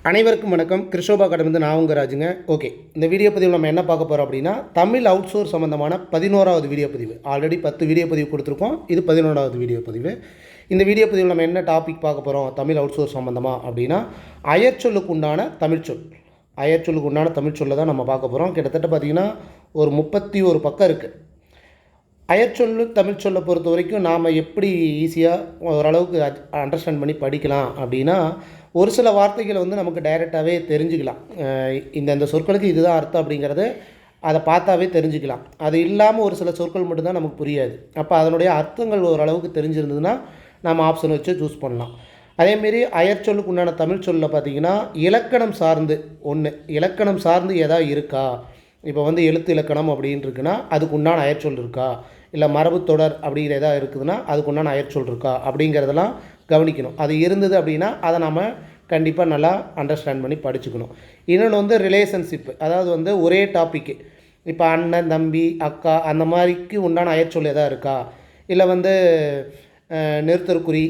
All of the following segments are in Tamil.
அனைவருக்கும் வணக்கம். கிருஷோபா கடந்து நான் உங்கள் ராஜுங்க. ஓகே, இந்த வீடியோ பதிவில் நம்ம என்ன பார்க்க போகிறோம் அப்படின்னா, தமிழ் அவுட் சோர்ஸ் சம்மந்தமான 11வது வீடியோ பதிவு. ஆல்ரெடி 10 வீடியோ பதிவு கொடுத்துருக்கோம். இது 11வது வீடியோ பதிவு. இந்த வீடியோ பதிவில் நம்ம என்ன டாபிக் பார்க்க போகிறோம் தமிழ் அவுட் சோர்ஸ் சம்மந்தமாக அப்படின்னா, அயற்சொல்லுக்கு உண்டான தமிழ்ச்சொல். அயற்சொல்லுக்கு உண்டான தமிழ்ச்சொல்லை தான் நம்ம பார்க்க போகிறோம். கிட்டத்தட்ட பார்த்திங்கன்னா ஒரு 31 பக்கம் இருக்குது. அயற்சொல்லு தமிழ்ச்சொல்லை பொறுத்த வரைக்கும் நாம் எப்படி ஈஸியாக ஓரளவுக்கு அண்டர்ஸ்டாண்ட் பண்ணி படிக்கலாம் அப்படின்னா, ஒரு சில வார்த்தைகளை வந்து நமக்கு டைரெக்டாகவே தெரிஞ்சுக்கலாம். இந்த சொற்களுக்கு இதுதான் அர்த்தம் அப்படிங்கிறது அதை பார்த்தாவே தெரிஞ்சுக்கலாம். அது இல்லாமல் ஒரு சில சொற்கள் மட்டும்தான் நமக்கு புரியாது. அப்போ அதனுடைய அர்த்தங்கள் ஓரளவுக்கு தெரிஞ்சிருந்ததுன்னா நம்ம ஆப்ஷன் வச்சு சூஸ் பண்ணலாம். அதேமாரி அயற்சொல்லுக்கு உண்டான தமிழ் சொல்லில் பார்த்திங்கன்னா, இலக்கணம் சார்ந்து இலக்கணம் சார்ந்து எதாவது இருக்கா, இப்போ வந்து எழுத்து இலக்கணம் அப்படின்னு இருக்குன்னா அதுக்கு உண்டான அயற்சொல் இருக்கா, இல்லை மரபு தொடர் அப்படிங்கிற எதாவது இருக்குதுன்னா அதுக்கு உண்டான அயற்சொல் இருக்கா அப்படிங்கிறதெல்லாம் கவனிக்கணும். அது இருந்தது அப்படின்னா அதை நம்ம கண்டிப்பாக நல்லா அண்டர்ஸ்டாண்ட் பண்ணி படிச்சுக்கணும். இன்னொன்று வந்து ரிலேஷன்ஷிப்பு, அதாவது வந்து ஒரே டாப்பிக்கு, இப்போ அண்ணன் தம்பி அக்கா அந்த மாதிரிக்கு உண்டான அயற்சொல் எதாவது இருக்கா, இல்லை வந்து நிறுத்தற்குறி,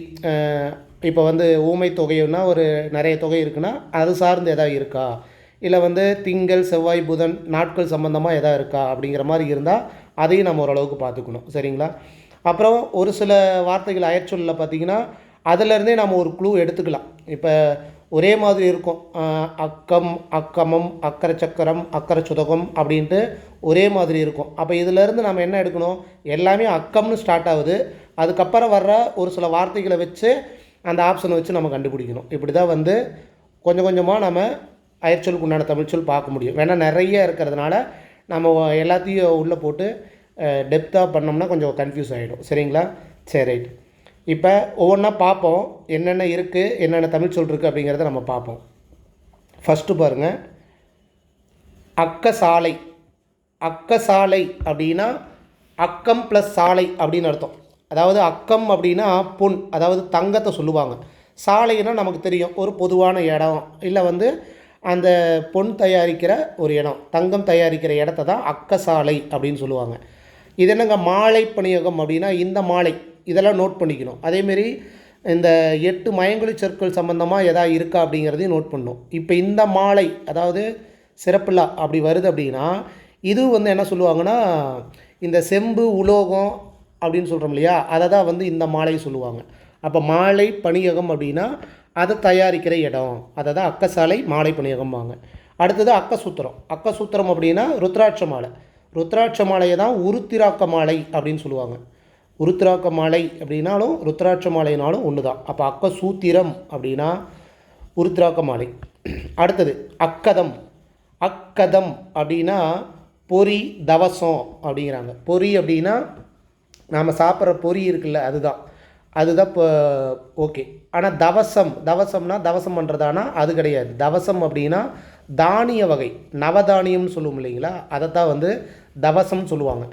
இப்போ வந்து ஊமை தொகைன்னா ஒரு நிறைய தொகை இருக்குன்னா அது சார்ந்து எதாவது இருக்கா, இல்லை வந்து திங்கள் செவ்வாய் புதன் நாட்கள் சம்மந்தமாக எதாவது இருக்கா அப்படிங்கிற மாதிரி இருந்தால் அதையும் நம்ம ஓரளவுக்கு பார்த்துக்கணும். சரிங்களா? அப்புறம் ஒரு சில வார்த்தைகள் அயற்சொல்லில் பார்த்திங்கன்னா அதிலேருந்தே நம்ம ஒரு க்ளூ எடுத்துக்கலாம். இப்போ ஒரே மாதிரி இருக்கும், அக்கம் அக்கமம் அக்கரை சக்கரம் அக்கரை சுதகம் அப்படின்ட்டு ஒரே மாதிரி இருக்கும். அப்போ இதிலேருந்து நம்ம என்ன எடுக்கணும், எல்லாமே அக்கம்னு ஸ்டார்ட் ஆகுது, அதுக்கப்புறம் வர்ற ஒரு சில வார்த்தைகளை வச்சு அந்த ஆப்ஷனை வச்சு நம்ம கண்டுபிடிக்கணும். இப்படி தான் வந்து கொஞ்சம் கொஞ்சமாக நம்ம அயற்சொல்லுக்கு உண்டான தமிழ்ச்சொல் பார்க்க முடியும். வேணால் நிறைய இருக்கிறதுனால நம்ம எல்லாத்தையும் உள்ளே போட்டு டெப்த்தாக பண்ணோம்னா கொஞ்சம் கன்ஃபியூஸ் ஆகிடும். சரிங்களா? சரி, ரைட். இப்போ ஒவ்வொன்றா பார்ப்போம், என்னென்ன இருக்குது, என்னென்ன தமிழ்ச்சொல் இருக்குது அப்படிங்கிறத நம்ம பார்ப்போம். ஃபஸ்ட்டு பாருங்கள், அக்கசாலை. அக்கசாலை அப்படின்னா அக்கம் ப்ளஸ் சாலை அப்படின்னு அர்த்தம். அதாவது அக்கம் அப்படின்னா பொன், அதாவது தங்கத்தை சொல்லுவாங்க. சாலைன்னா நமக்கு தெரியும், ஒரு பொதுவான இடம், இல்லை வந்து அந்த பொன் தயாரிக்கிற ஒரு இடம், தங்கம் தயாரிக்கிற இடத்த தான் அக்கசாலை அப்படின்னு சொல்லுவாங்க. இது என்னங்க மாலை பணியகம் அப்படின்னா இந்த மாலை, இதெல்லாம் நோட் பண்ணிக்கணும். அதேமாரி இந்த 8 மயங்கொலி சொற்கள் சம்மந்தமாக எதாவது இருக்கா அப்படிங்கிறதையும் நோட் பண்ணணும். இப்போ இந்த மாலை அதாவது சிறப்பில்லா அப்படி வருது அப்படின்னா இது வந்து என்ன சொல்லுவாங்கன்னா, இந்த செம்பு உலோகம் அப்படின்னு சொல்கிறோம் இல்லையா, அதை தான் வந்து இந்த மாலை சொல்லுவாங்க. அப்போ மாலை பணியகம் அப்படின்னா அதை தயாரிக்கிற இடம், அதை தான் அக்கசாலை மாலை பணியகம்பாங்க. அடுத்தது அக்கசூத்திரம். அக்கசூத்திரம் அப்படின்னா ருத்ராட்ச மாலை. ருத்ராட்ச மாலையை தான் உருத்திராக்க மாலை அப்படின்னு சொல்லுவாங்க. உருத்திராக்க மாலை அப்படின்னாலும் ருத்ராட்ச மாலைனாலும் ஒன்று தான். அப்போ அக்கசூத்திரம் அப்படின்னா உருத்திராக்க மாலை. அடுத்தது அக்கதம். அக்கதம் அப்படின்னா பொறி தவசம் அப்படிங்கிறாங்க. பொறி அப்படின்னா நாம் சாப்பிட்ற பொறி இருக்குல்ல, அதுதான் இப்போ ஓகே. ஆனால் தவசம்னா தவசம் பண்ணுறதானா அது கிடையாது. தவசம் அப்படின்னா தானிய வகை, நவதானியம்னு சொல்லுவோம் இல்லைங்களா, அதைத்தான் வந்து தவசம் சொல்லுவாங்க.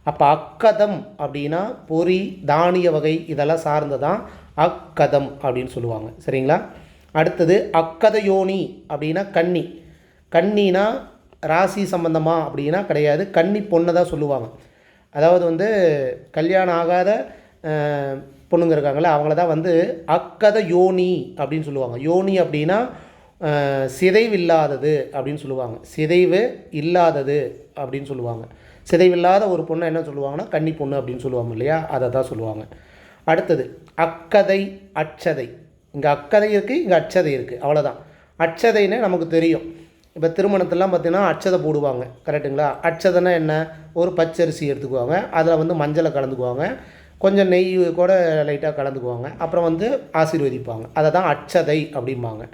அப்போ அக்கதம் அப்படின்னா பொறி தானிய வகை இதெல்லாம் சார்ந்ததான் அக்கதம் அப்படின்னு சொல்லுவாங்க. சரிங்களா? அடுத்தது அக்கதயோனி அப்படின்னா கன்னி. கன்னினா ராசி சம்பந்தமாக அப்படின்னா கிடையாது, கன்னி பொண்ணை தான் சொல்லுவாங்க. அதாவது வந்து கல்யாணம் ஆகாத பொண்ணுங்க இருக்காங்களே அவங்கள தான் வந்து அக்கத யோனி அப்படின்னு சொல்லுவாங்க. யோனி அப்படின்னா சிதைவு இல்லாதது அப்படின்னு சொல்லுவாங்க. சிதைவு இல்லாதது அப்படின்னு சொல்லுவாங்க. சிதைவில்லாத ஒரு பொண்ணை என்ன சொல்லுவாங்கன்னா கன்னி பொண்ணு அப்படின்னு சொல்லுவாங்க இல்லையா, அதை தான் சொல்லுவாங்க. அடுத்தது அக்கதை அச்சதை. இங்கே அக்கதை இருக்குது, இங்கே அச்சதை இருக்குது, அவ்வளோதான். அச்சதைன்னு நமக்கு தெரியும். இப்போ திருமணத்திலாம் பார்த்திங்கன்னா அச்சதை போடுவாங்க, கரெக்டுங்களா? அச்சதைன்னா என்ன, ஒரு பச்சரிசி எடுத்துக்குவாங்க, அதில் வந்து மஞ்சளை கலந்துக்குவாங்க, கொஞ்சம் நெய் கூட லைட்டாக கலந்துக்குவாங்க, அப்புறம் வந்து ஆசீர்வதிப்பாங்க. அதை தான் அச்சதை அப்படிம்பாங்க.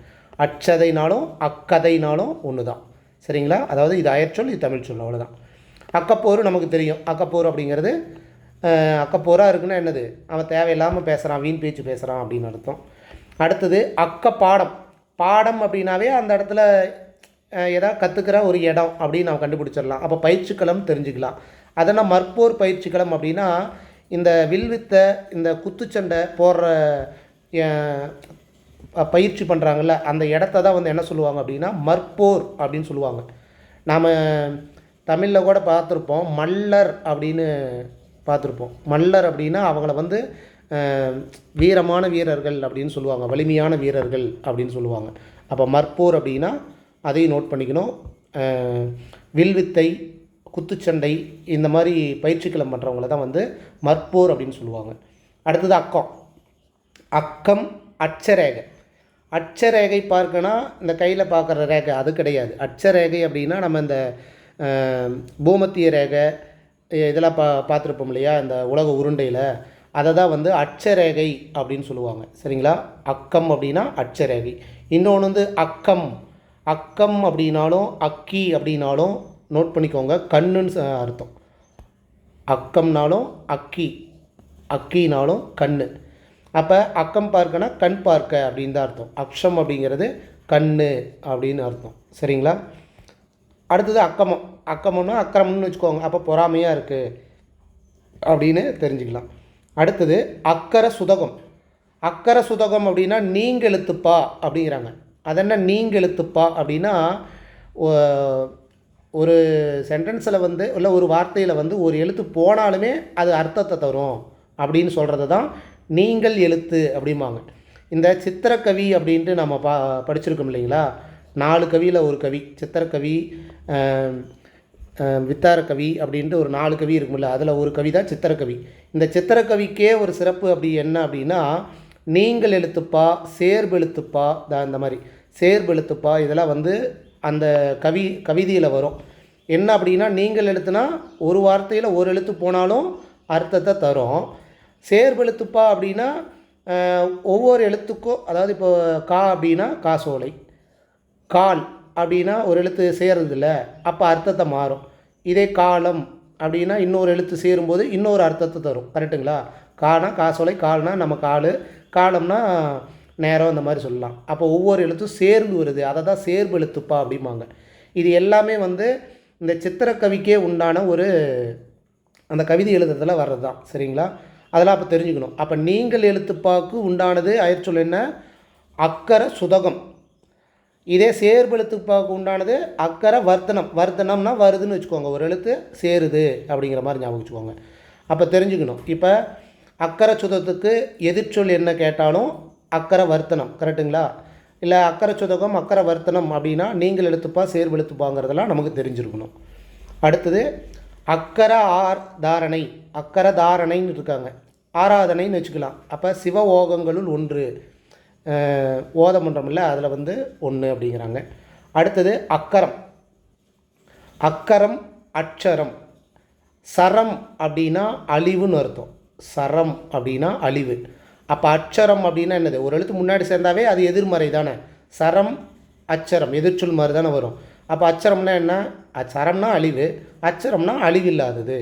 அச்சதைனாலும் அக்கதைனாலும் ஒன்று தான். சரிங்களா? அதாவது இது அயற்சொல், இது தமிழ் சொல், அவ்வளோதான். அக்கப்போர் நமக்கு தெரியும். அக்கப்போர் அப்படிங்கிறது அக்கப்போராக இருக்குன்னா என்னது, அவன் தேவையில்லாமல் பேசுகிறான், வீண் பேச்சு பேசுகிறான் அப்படின்னு அர்த்தம். அடுத்தது அக்கப்பாடம். பாடம் அப்படின்னாவே அந்த இடத்துல ஏதாவது கற்றுக்கிற ஒரு இடம் அப்படின்னு நம்ம கண்டுபிடிச்சிடலாம். அப்போ பயிற்சிக்களம் தெரிஞ்சுக்கலாம். அதனால் மற்போர் பயிற்சிக்களம் அப்படின்னா இந்த வில்வித்தை இந்த குத்துச்சண்டை போடுற பயிற்சி பண்ணுறாங்கல்ல அந்த இடத்த தான் வந்து என்ன சொல்லுவாங்க அப்படின்னா மற்போர் அப்படின்னு சொல்லுவாங்க. நாம் தமிழில் கூட பார்த்துருப்போம், மல்லர் அப்படின்னு பார்த்துருப்போம். மல்லர் அப்படின்னா அவங்கள வந்து வீரமான வீரர்கள் அப்படின்னு சொல்லுவாங்க, வலிமையான வீரர்கள் அப்படின்னு சொல்லுவாங்க. அப்போ மற்போர் அப்படின்னா அதையும் நோட் பண்ணிக்கணும். வில்வித்தை, குத்துச்சண்டை இந்த மாதிரி பயிற்சிக்களம் பண்ணுறவங்கள தான் வந்து மற்போர் அப்படின்னு சொல்லுவாங்க. அடுத்தது அக்கம். அக்கம் அட்சரேகை. அட்சரேகை பார்க்கனா இந்த கையில் பார்க்குற ரேகை அது கிடையாது. அட்சரேகை அப்படின்னா நம்ம இந்த பூமத்திய ரேகை இதெல்லாம் பார்த்துருப்போம் இல்லையா, இந்த உலக உருண்டையில், அதை தான் வந்து அட்சரேகை அப்படின்னு சொல்லுவாங்க. சரிங்களா? அக்கம் அப்படின்னா அட்சரேகை. இன்னொன்று வந்து அக்கம். அக்கம் அப்படின்னாலும் அக்கி அப்படின்னாலும் நோட் பண்ணிக்கோங்க, கண்ணுன்னு அர்த்தம். அக்கம்னாலும் அக்கி, அக்கினாலும் கண். அப்போ அக்கம் பார்க்கனா கண் பார்க்க அப்படின்னு தான் அர்த்தம். அக்ஷம் அப்படிங்கிறது கண் அப்படின்னு அர்த்தம். சரிங்களா? அடுத்தது அக்கமம். அக்கமம்னா அக்கிரமம்னு வச்சுக்கோங்க. அப்போ பொறாமையாக இருக்குது அப்படின்னு தெரிஞ்சுக்கலாம். அடுத்தது அக்கர சுதகம். அக்கர சுதகம் அப்படின்னா நீங்கெழுத்துப்பா அப்படிங்கிறாங்க. அதென்ன நீங்கெழுத்துப்பா அப்படின்னா, ஒரு சென்டென்ஸில் வந்து இல்லை ஒரு வார்த்தையில் வந்து ஒரு எழுத்து போனாலுமே அது அர்த்தத்தை தரும் அப்படின்னு சொல்கிறது தான் நீங்கள் எழுத்து அப்படிம்பாங்க. இந்த சித்திரக்கவி அப்படின்ட்டு நம்ம படிச்சிருக்கோம் இல்லைங்களா, 4 கவியில் ஒரு கவி சித்திரக்கவி, வித்தாரக்கவி அப்படின்ட்டு ஒரு 4 கவி இருக்குமில்ல, அதில் ஒரு கவி தான் சித்திரக்கவி. இந்த சித்திரக்கவிக்கே ஒரு சிறப்பு அப்படி என்ன அப்படின்னா, நீங்கள் எழுத்துப்பா, சேர்பெழுத்துப்பா தான், இந்த மாதிரி சேர்பெழுத்துப்பா இதெல்லாம் வந்து அந்த கவிதையில் வரும். என்ன அப்படின்னா, நீங்கள் எழுத்துனா ஒரு வார்த்தையில் ஒரு எழுத்து போனாலும் அர்த்தத்தை தரும். சேர்பெழுத்துப்பா அப்படின்னா ஒவ்வொரு எழுத்துக்கும், அதாவது இப்போ கா அப்படின்னா காசோலை, கால் அப்படின்னா ஒரு எழுத்து சேருறதில்ல, அப்போ அர்த்தத்தை மாறும். இதே காலம் அப்படின்னா இன்னொரு எழுத்து சேரும்போது இன்னொரு அர்த்தத்தை தரும். கரெக்டுங்களா? கானா காசோலை, கால்னா நம்ம கால், காலம்னா நேரம், இந்த மாதிரி சொல்லலாம். அப்போ ஒவ்வொரு எழுத்தும் சேர்ந்து வருது, அதை தான் சேர்பு எழுத்துப்பா அப்படிம்பாங்க. இது எல்லாமே வந்து இந்த சித்திரக்கவிக்கே உண்டான ஒரு அந்த கவிதை எழுதுறதுல வர்றது தான். சரிங்களா? அதெல்லாம் அப்போ தெரிஞ்சுக்கணும். அப்போ நீங்கள் எழுத்துப்பாக்கு உண்டானது அயற்சொல் என்ன? அக்கர சுதகம். இதே சேர்பெழுத்துப்பாக்கு உண்டானது அக்கர வர்த்தனம். வர்த்தனம்னா வருதுன்னு வச்சுக்கோங்க, ஒரு எழுத்து சேருது அப்படிங்கிற மாதிரி ஞாபகம் வச்சுக்கோங்க. அப்போ தெரிஞ்சுக்கணும். இப்போ அக்கர சுதத்துக்கு எதிர்ச்சொல் என்ன கேட்டாலும் அக்கர வர்த்தனம். கரெக்டுங்களா? இல்லை அக்கர சுதகம் அக்கர வர்த்தனம் அப்படின்னா நீங்கள் எழுத்துப்பா சேர்பெழுத்துப்பாங்கிறதெல்லாம் நமக்கு தெரிஞ்சிருக்கணும். அடுத்தது அக்கர தாரணை. அக்கர தாரணைன்னு இருக்காங்க, ஆராதனைன்னு வச்சுக்கலாம். அப்போ சிவ ஓகங்களுள் ஒன்று, ஓதம் பண்ணுறோம்ல அதில் வந்து ஒன்று அப்படிங்கிறாங்க. அடுத்தது அக்கரம். அக்கரம் அட்சரம். சரம் அப்படின்னா அழிவுன்னு அர்த்தம். சரம் அப்படின்னா அழிவு. அப்போ அட்சரம் அப்படின்னா என்னது? ஒரு எழுத்து முன்னாடி சேர்ந்தாவே அது எதிர்மறை தானே. சரம் அச்சரம் எதிர்ச்சொல் மாதிரி தானே வரும். அப்போ அச்சரம்னா என்ன? சரம்னா அழிவு, அச்சரம்னா அழிவில்லாதது,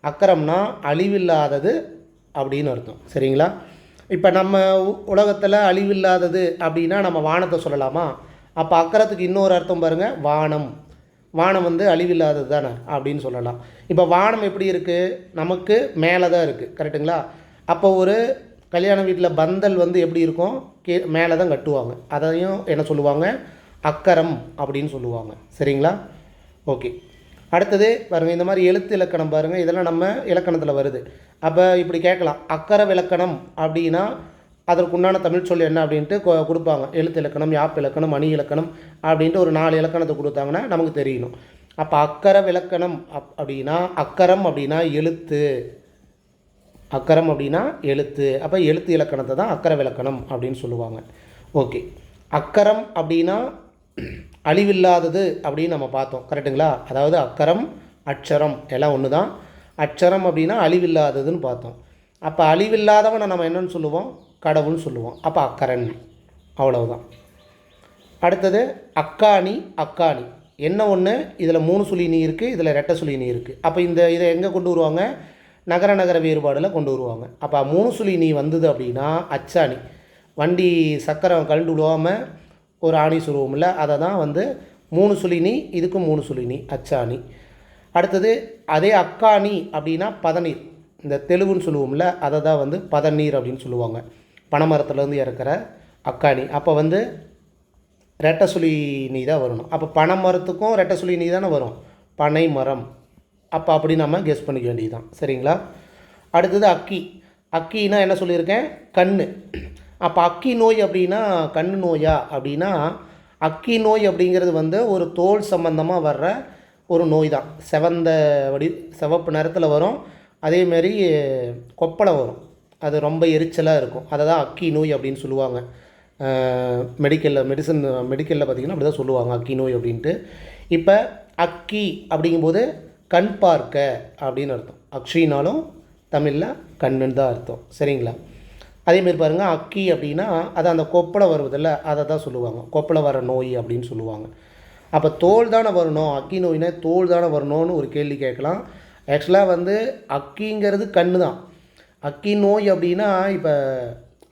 அக்கரம்னா அழிவில்லாதது அப்படின்னு அர்த்தம். சரிங்களா? இப்போ நம்ம உலகத்தில் அழிவில்லாதது அப்படின்னா நம்ம வானத்தை சொல்லலாமா? அப்போ அக்கரத்துக்கு இன்னொரு அர்த்தம் பாருங்கள், வானம். வானம் வந்து அழிவில்லாதது தானே அப்படின்னு சொல்லலாம். இப்போ வானம் எப்படி இருக்குது? நமக்கு மேலே தான் இருக்குது. கரெக்டுங்களா? அப்போ ஒரு கல்யாண வீட்டில் பந்தல் வந்து எப்படி இருக்கும்? மேலே தான் கட்டுவாங்க. அதையும் என்ன சொல்லுவாங்க? அக்கரம் அப்படின்னு சொல்லுவாங்க. சரிங்களா? ஓகே. அடுத்தது பாருங்கள், இந்த மாதிரி எழுத்து இலக்கணம் பாருங்கள், இதெல்லாம் நம்ம இலக்கணத்தில் வருது. அப்போ இப்படி கேட்கலாம், அக்கர விலக்கணம் அப்படின்னா அதற்குண்டான தமிழ் சொல் என்ன அப்படின்ட்டு கொடுப்பாங்க. எழுத்து இலக்கணம், யாப்பு இலக்கணம், அணி இலக்கணம் அப்படின்ட்டு ஒரு 4 இலக்கணத்தை கொடுத்தாங்கன்னா நமக்கு தெரியணும். அப்போ அக்கர விலக்கணம் அப்படின்னா, அக்கரம் அப்படின்னா எழுத்து, அக்கரம் அப்படின்னா எழுத்து. அப்போ எழுத்து இலக்கணத்தை தான் அக்கர விலக்கணம் அப்படின்னு சொல்லுவாங்க. ஓகே. அக்கரம் அப்படின்னா அழிவில்லாதது அப்படின்னு நம்ம பார்த்தோம். கரெக்டுங்களா? அதாவது அக்கரம் அட்சரம் எல்லாம் ஒன்று தான். அட்சரம் அப்படின்னா அழிவில்லாததுன்னு பார்த்தோம். அப்போ அழிவில்லாதவனை நம்ம என்னன்னு சொல்லுவோம்? கடவுள்னு சொல்லுவோம். அப்போ அக்கரன், அவ்வளவுதான். அடுத்தது அக்காணி. அக்காணி என்ன ஒன்று? இதில் 3 சுழி நீ இருக்குது, இதில் ரெட்டை சுழி நீ இருக்குது. அப்போ இதை எங்கே கொண்டு வருவாங்க? நகர நகர வேறுபாடில் கொண்டு வருவாங்க. அப்போ 3 சுழி நீ வந்தது அப்படின்னா அச்சாணி. வண்டி சக்கரம் கழண்டு விழுவாமல் ஒரு ஆணி சுருவோம்ல, அதை தான் வந்து 3 சுழி நீ, இதுக்கும் 3 சுழி நீ, அச்சாணி. அடுத்தது அதே அக்காணி அப்படின்னா பதநீர். இந்த தெலுங்குன்னு சொல்லுவோம்ல, அதை தான் வந்து பதநீர் அப்படின்னு சொல்லுவாங்க. பனைமரத்துலேருந்து இறக்குற அக்காணி. அப்போ வந்து ரெட்டை சுழி நீ தான் வரணும். அப்போ பனை மரத்துக்கும் ரெட்டை சுழி நீ தானே வரும், பனை மரம். அப்போ அப்படி நம்ம கெஸ் பண்ணிக்க வேண்டியது தான். சரிங்களா? அடுத்தது அக்கி. அக்கின்னா என்ன சொல்லியிருக்கேன், கண். அப்போ அக்கி நோய் அப்படின்னா கண் நோயா அப்படின்னா, அக்கி நோய் அப்படிங்கிறது வந்து ஒரு தோல் சம்பந்தமாக வர்ற ஒரு நோய் தான். சிவப்பு நிறத்தில் வரும். அதேமாரி கொப்பளை வரும். அது ரொம்ப எரிச்சலாக இருக்கும். அதை தான் அக்கி நோய் அப்படின்னு சொல்லுவாங்க. மெடிக்கலில் பார்த்திங்கன்னா அப்படி தான் சொல்லுவாங்க அக்கி நோய் அப்படின்ட்டு. இப்போ அக்கி அப்படிங்கும்போது கண் பார்க்க அப்படின்னு அர்த்தம். அக்ஷினாலும் தமிழில் கண்ணுன்னு தான் அர்த்தம். சரிங்களா? அதேமாரி பாருங்கள், அக்கி அப்படின்னா அது அந்த கொப்பளை வருவதில்ல, அதை தான் சொல்லுவாங்க. கொப்பளை வர நோய் அப்படின்னு சொல்லுவாங்க. அப்போ தோல் தானே வரணும், அக்கி நோய்னா தோல் தானே வரணும்னு ஒரு கேள்வி கேட்கலாம். ஆக்சுவலாக வந்து அக்கிங்கிறது கண்ணு தான். அக்கி நோய் அப்படின்னா இப்போ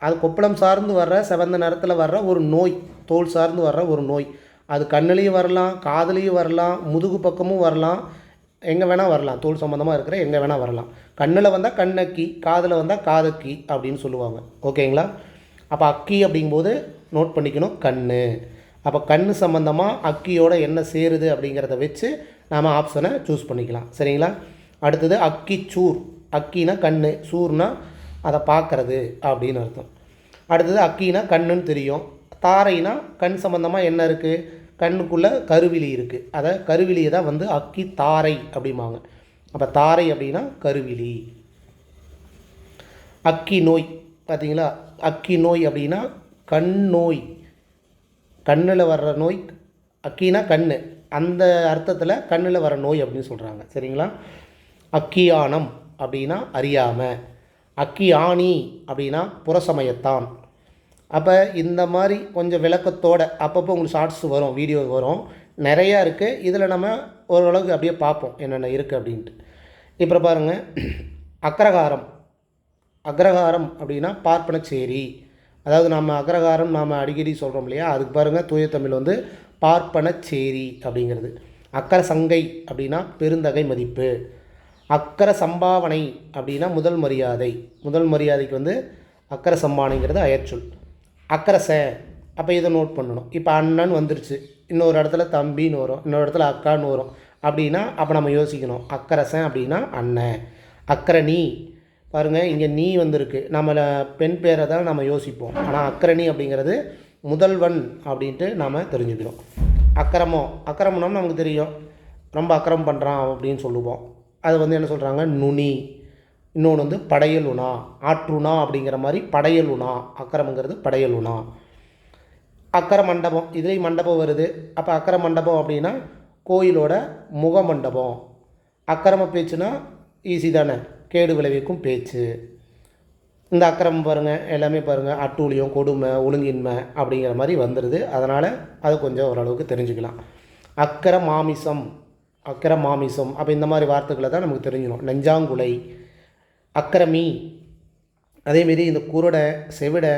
அது கொப்பளம் சார்ந்து வர்ற சிவந்த நிறத்தில் வர்ற ஒரு நோய், தோல் சார்ந்து வர்ற ஒரு நோய். அது கண்ணுலேயும் வரலாம், காதுலேயும் வரலாம், முதுகு பக்கமும் வரலாம், எங்கே வேணால் வரலாம். தோல் சம்மந்தமாக இருக்கிற எங்கே வேணால் வரலாம். கண்ணில் வந்தால் கண்ணக்கி, காதில் வந்தால் காதக்கி அப்படின்னு சொல்லுவாங்க. ஓகேங்களா? அப்போ அக்கி அப்படிங்கும்போது நோட் பண்ணிக்கணும் கண். அப்போ கண் சம்மந்தமாக அக்கியோட என்ன சேருது அப்படிங்கிறத வச்சு நாம் ஆப்ஷனை சூஸ் பண்ணிக்கலாம். சரிங்களா? அடுத்தது அக்கிச்சூர். அக்கினா கண், சூர்னா அதை பார்க்குறது அப்படின்னு அர்த்தம். அடுத்தது அக்கினா கண்ணுன்னு தெரியும். தாரைனா கண் சம்மந்தமாக என்ன இருக்குது, கண்ணுக்குள்ளே கருவிழி இருக்குது. அதை கருவிழியை தான் வந்து அக்கி தாரை அப்படிம்பாங்க. அப்போ தாரை அப்படின்னா கருவிழி. அக்கி நோய் பார்த்தீங்களா? அக்கி நோய் அப்படின்னா கண் நோய், கண்ணில் வர்ற நோய். அக்கினா கண், அந்த அர்த்தத்தில் கண்ணில் வர நோய் அப்படின்னு சொல்கிறாங்க. சரிங்களா? அக்கியானம் அப்படின்னா அறியாமல். அக்கி ஆணி அப்படின்னா புறசமயத்தான். அப்போ இந்த மாதிரி கொஞ்சம் விளக்கத்தோடு அப்பப்போ உங்களுக்கு ஷார்ட்ஸ் வரும், வீடியோ வரும், நிறையா இருக்குது. இதில் நம்ம ஓரளவுக்கு அப்படியே பார்ப்போம் என்னென்ன இருக்குது அப்படின்ட்டு. இப்போ பாருங்கள், அக்ரஹாரம். அக்ரஹாரம் அப்படின்னா பார்ப்பனச்சேரி. அதாவது நம்ம அக்ரஹாரம் நாம் அடிக்கடி சொல்கிறோம் இல்லையா, அதுக்கு பாருங்கள் தூய தமிழ் வந்து பார்ப்பனச்சேரி அப்படிங்கிறது. அக்கர சங்கை அப்படின்னா பெருந்தகை மதிப்பு. அக்கர சம்பாவனை அப்படின்னா முதல் மரியாதை. முதல் மரியாதைக்கு வந்து அக்கர சம்பாவனைங்கிறது அயற்சொல். அக்கரச, அப்போ இதை நோட் பண்ணணும். இப்போ அண்ணன் வந்துருச்சு, இன்னொரு இடத்துல தம்பின்னு வரும், இன்னொரு இடத்துல அக்கான்னு வரும் அப்படின்னா அப்போ நம்ம யோசிக்கணும். அக்கரசன் அப்படின்னா அண்ணன். அக்கரணி பாருங்கள், இங்கே நீ வந்திருக்கு, நம்மளை பெண் பேரை தான் நம்ம யோசிப்போம். ஆனால் அக்கரணி அப்படிங்கிறது முதல்வன் அப்படின்ட்டு நாம் தெரிஞ்சுக்கணும். அக்கிரமம், அக்கிரமம்னா நமக்கு தெரியும், ரொம்ப அக்கிரமம் பண்ணுறான் அப்படின்னு சொல்லுவோம். அது வந்து என்ன சொல்கிறாங்க, நுனி. இன்னொன்று வந்து படையல் உணா, ஆற்றுணா அப்படிங்கிற மாதிரி படையல் உணா. அக்கரம்ங்கிறது படையல் உணா. அக்கர மண்டபம், இதுலேயும் மண்டபம் வருது. அப்போ அக்கர மண்டபம் அப்படின்னா கோயிலோட முக மண்டபம். அக்கிரம பேச்சுனா ஈஸி தானே, கேடு விளைவிக்கும் பேச்சு. இந்த அக்கிரமம் பாருங்கள், எல்லாமே பாருங்கள் அட்டூழியம், கொடுமை, ஒழுங்கின்மை அப்படிங்கிற மாதிரி வந்துடுது. அதனால் அது கொஞ்சம் ஓரளவுக்கு தெரிஞ்சுக்கலாம். அக்கர மாமிசம், அக்கர மாமிசம், அப்போ இந்த மாதிரி வார்த்தைகளை தான் நமக்கு தெரிஞ்சிடும். நெஞ்சாங்குலை, அக்கிரமி. அதேமாரி இந்த குருடை, செவிடை,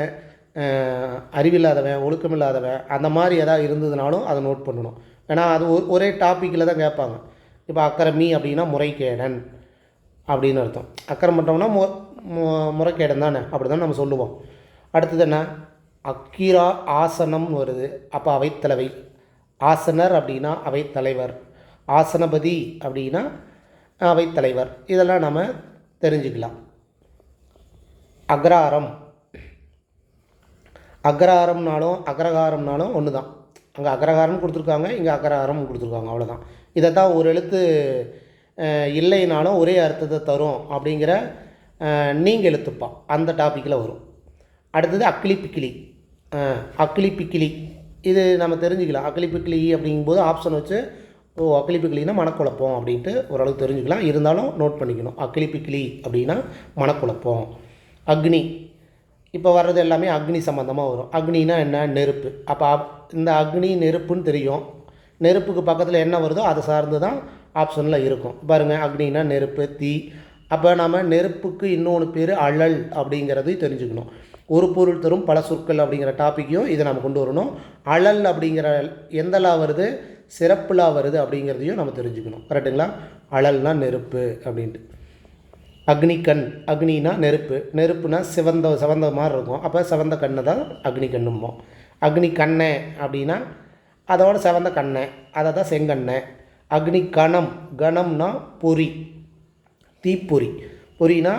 அறிவில்லாதவன், ஒழுக்கமில்லாதவன், அந்த மாதிரி எதாவது இருந்ததுனாலும் அதை நோட் பண்ணணும். ஏன்னா அது ஒரே டாப்பிக்கில் தான் கேட்பாங்க. இப்போ அக்கிரமி அப்படின்னா முறைகேடன் அப்படின்னு அர்த்தம். அக்கிரம் பண்ணுறோம்னா முறைகேடன் தானே, அப்படி தான் நம்ம சொல்லுவோம். அடுத்தது என்ன, அக்கிரா ஆசனம்னு வருது. அப்போ அவைத்தலைவை. ஆசனர் அப்படின்னா அவைத்தலைவர். ஆசனபதி அப்படின்னா அவைத்தலைவர். இதெல்லாம் நம்ம தெரிஞ்சுக்கலாம். அக்ராரம், அக்ரஹாரம்னாலும் அக்ரஹாரம்னாலும் ஒன்று தான். அங்கே அக்ரஹாரம் கொடுத்துருக்காங்க, இங்கே அக்ரஹாரம் கொடுத்துருக்காங்க, அவ்வளோதான். இதை தான் ஒரு எழுத்து இல்லைனாலும் ஒரே அர்த்தத்தை தரும் அப்படிங்கிற நீங்கள் எழுத்துப்பா அந்த டாப்பிக்கில் வரும். அடுத்தது அக்கிலி பிக்கிலி. அக்கிலி பிக்கிலி இது நம்ம தெரிஞ்சுக்கலாம். அக்கிலி பிக்கிலி அப்படிங்கும்போது ஆப்ஷன் வச்சு அக்கிலி பிக்கிலின்னா மனக்குழப்பம் அப்படின்ட்டு ஓரளவுக்கு தெரிஞ்சுக்கலாம். இருந்தாலும் நோட் பண்ணிக்கணும். அக்கிலி பிக்கிலி அப்படின்னா மனக்குழப்பம். அக்னி, இப்போ வர்றது எல்லாமே அக்னி சம்மந்தமாக வரும். அக்னினா என்ன, நெருப்பு. அப்போ இந்த அக்னி நெருப்புன்னு தெரியும். நெருப்புக்கு பக்கத்தில் என்ன வருதோ அதை சார்ந்து தான் ஆப்ஷனில் இருக்கும். பாருங்கள், அக்னினா நெருப்பு, தீ. அப்போ நம்ம நெருப்புக்கு இன்னொன்று பேர் அழல் அப்படிங்கிறதையும் தெரிஞ்சுக்கணும். ஒரு பொருள் தரும் பல சொற்கள் அப்படிங்கிற டாப்பிக்கையும் இதை நம்ம கொண்டு வரணும். அழல் அப்படிங்கிற எந்தலா வருது, சிறப்புலா வருது அப்படிங்கிறதையும் நம்ம தெரிஞ்சுக்கணும். கரெக்டுங்களா? அழல்னா நெருப்பு அப்படின்ட்டு. அக்னிக்கண், அக்னினா நெருப்பு, நெருப்புனா சிவந்த மாதிரி இருக்கும். அப்போ சிவந்த கண்ணை தான் அக்னி கண்ணும்போம். அக்னி கண்ணை அப்படின்னா அதோட சிவந்த கண்ணை, அதை தான் செங்கண்ணை. அக்னி கணம், கணம்னா பொறி, தீப்பொறி. பொறினா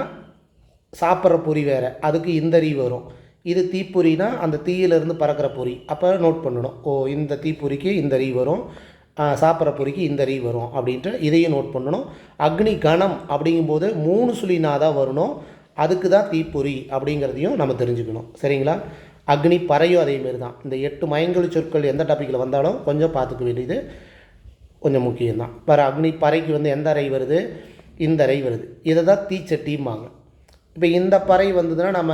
சாப்பிட்ற பொறி வேறு, அதுக்கு இந்த ரீ வரும். இது தீப்பொறினா அந்த தீயிலிருந்து பறக்கிற பொறி. அப்போ நோட் பண்ணணும். ஓ, இந்த தீப்பொறிக்கு இந்த ரீ வரும், சாப்பிட்ற பொறிக்கு இந்த ரீ வரும் அப்படின்ட்டு இதையும் நோட் பண்ணணும். அக்னி கணம் அப்படிங்கும்போது 3 சுழினா தான் வரணும். அதுக்கு தான் தீப்பொறி அப்படிங்கிறதையும் நம்ம தெரிஞ்சுக்கணும். சரிங்களா? அக்னி பறையும் அதேமாரி தான். இந்த 8 மயங்கொலி சொற்கள் எந்த டாப்பிக்கில் வந்தாலும் கொஞ்சம் பார்த்துக்க வேண்டியது கொஞ்சம் முக்கியம்தான். வேறு அக்னி பறைக்கு வந்து எந்த அறை வருது? இந்த அறை வருது. இதை தான் தீச்சட்டிம்பாங்க. இப்போ இந்த பறை வந்ததுன்னா நம்ம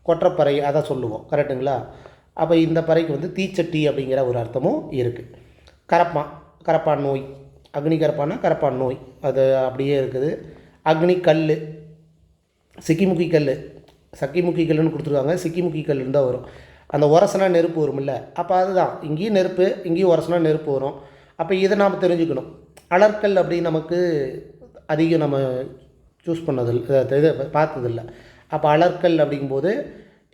கொற்றப்பறை அதை சொல்லுவோம். கரெக்டுங்களா? அப்போ இந்த பறைக்கு வந்து தீச்சட்டி அப்படிங்கிற ஒரு அர்த்தமும் இருக்குது. கரப்பான், கரப்பான் நோய், அக்னி கரப்பான்னா கரப்பான் நோய், அது அப்படியே இருக்குது. அக்னி கல், சிக்கிமுக்கி கல், சக்கிமுக்கி கல்லுன்னு கொடுத்துருக்காங்க. சிக்கிமுக்கி கல்லுன்னு தான் வரும். அந்த உரசனா நெருப்பு வரும்ல, அப்போ அதுதான் இங்கேயும் நெருப்பு, இங்கேயும் உரசனா நெருப்பு வரும். அப்போ இதை நாம் தெரிஞ்சுக்கணும். அலற்கல் அப்படின்னு நமக்கு அதிகம் நம்ம சூஸ் பண்ணதில்லை, இது பார்த்ததில்லை. அப்போ அலற்கல் அப்படிங்கும்போது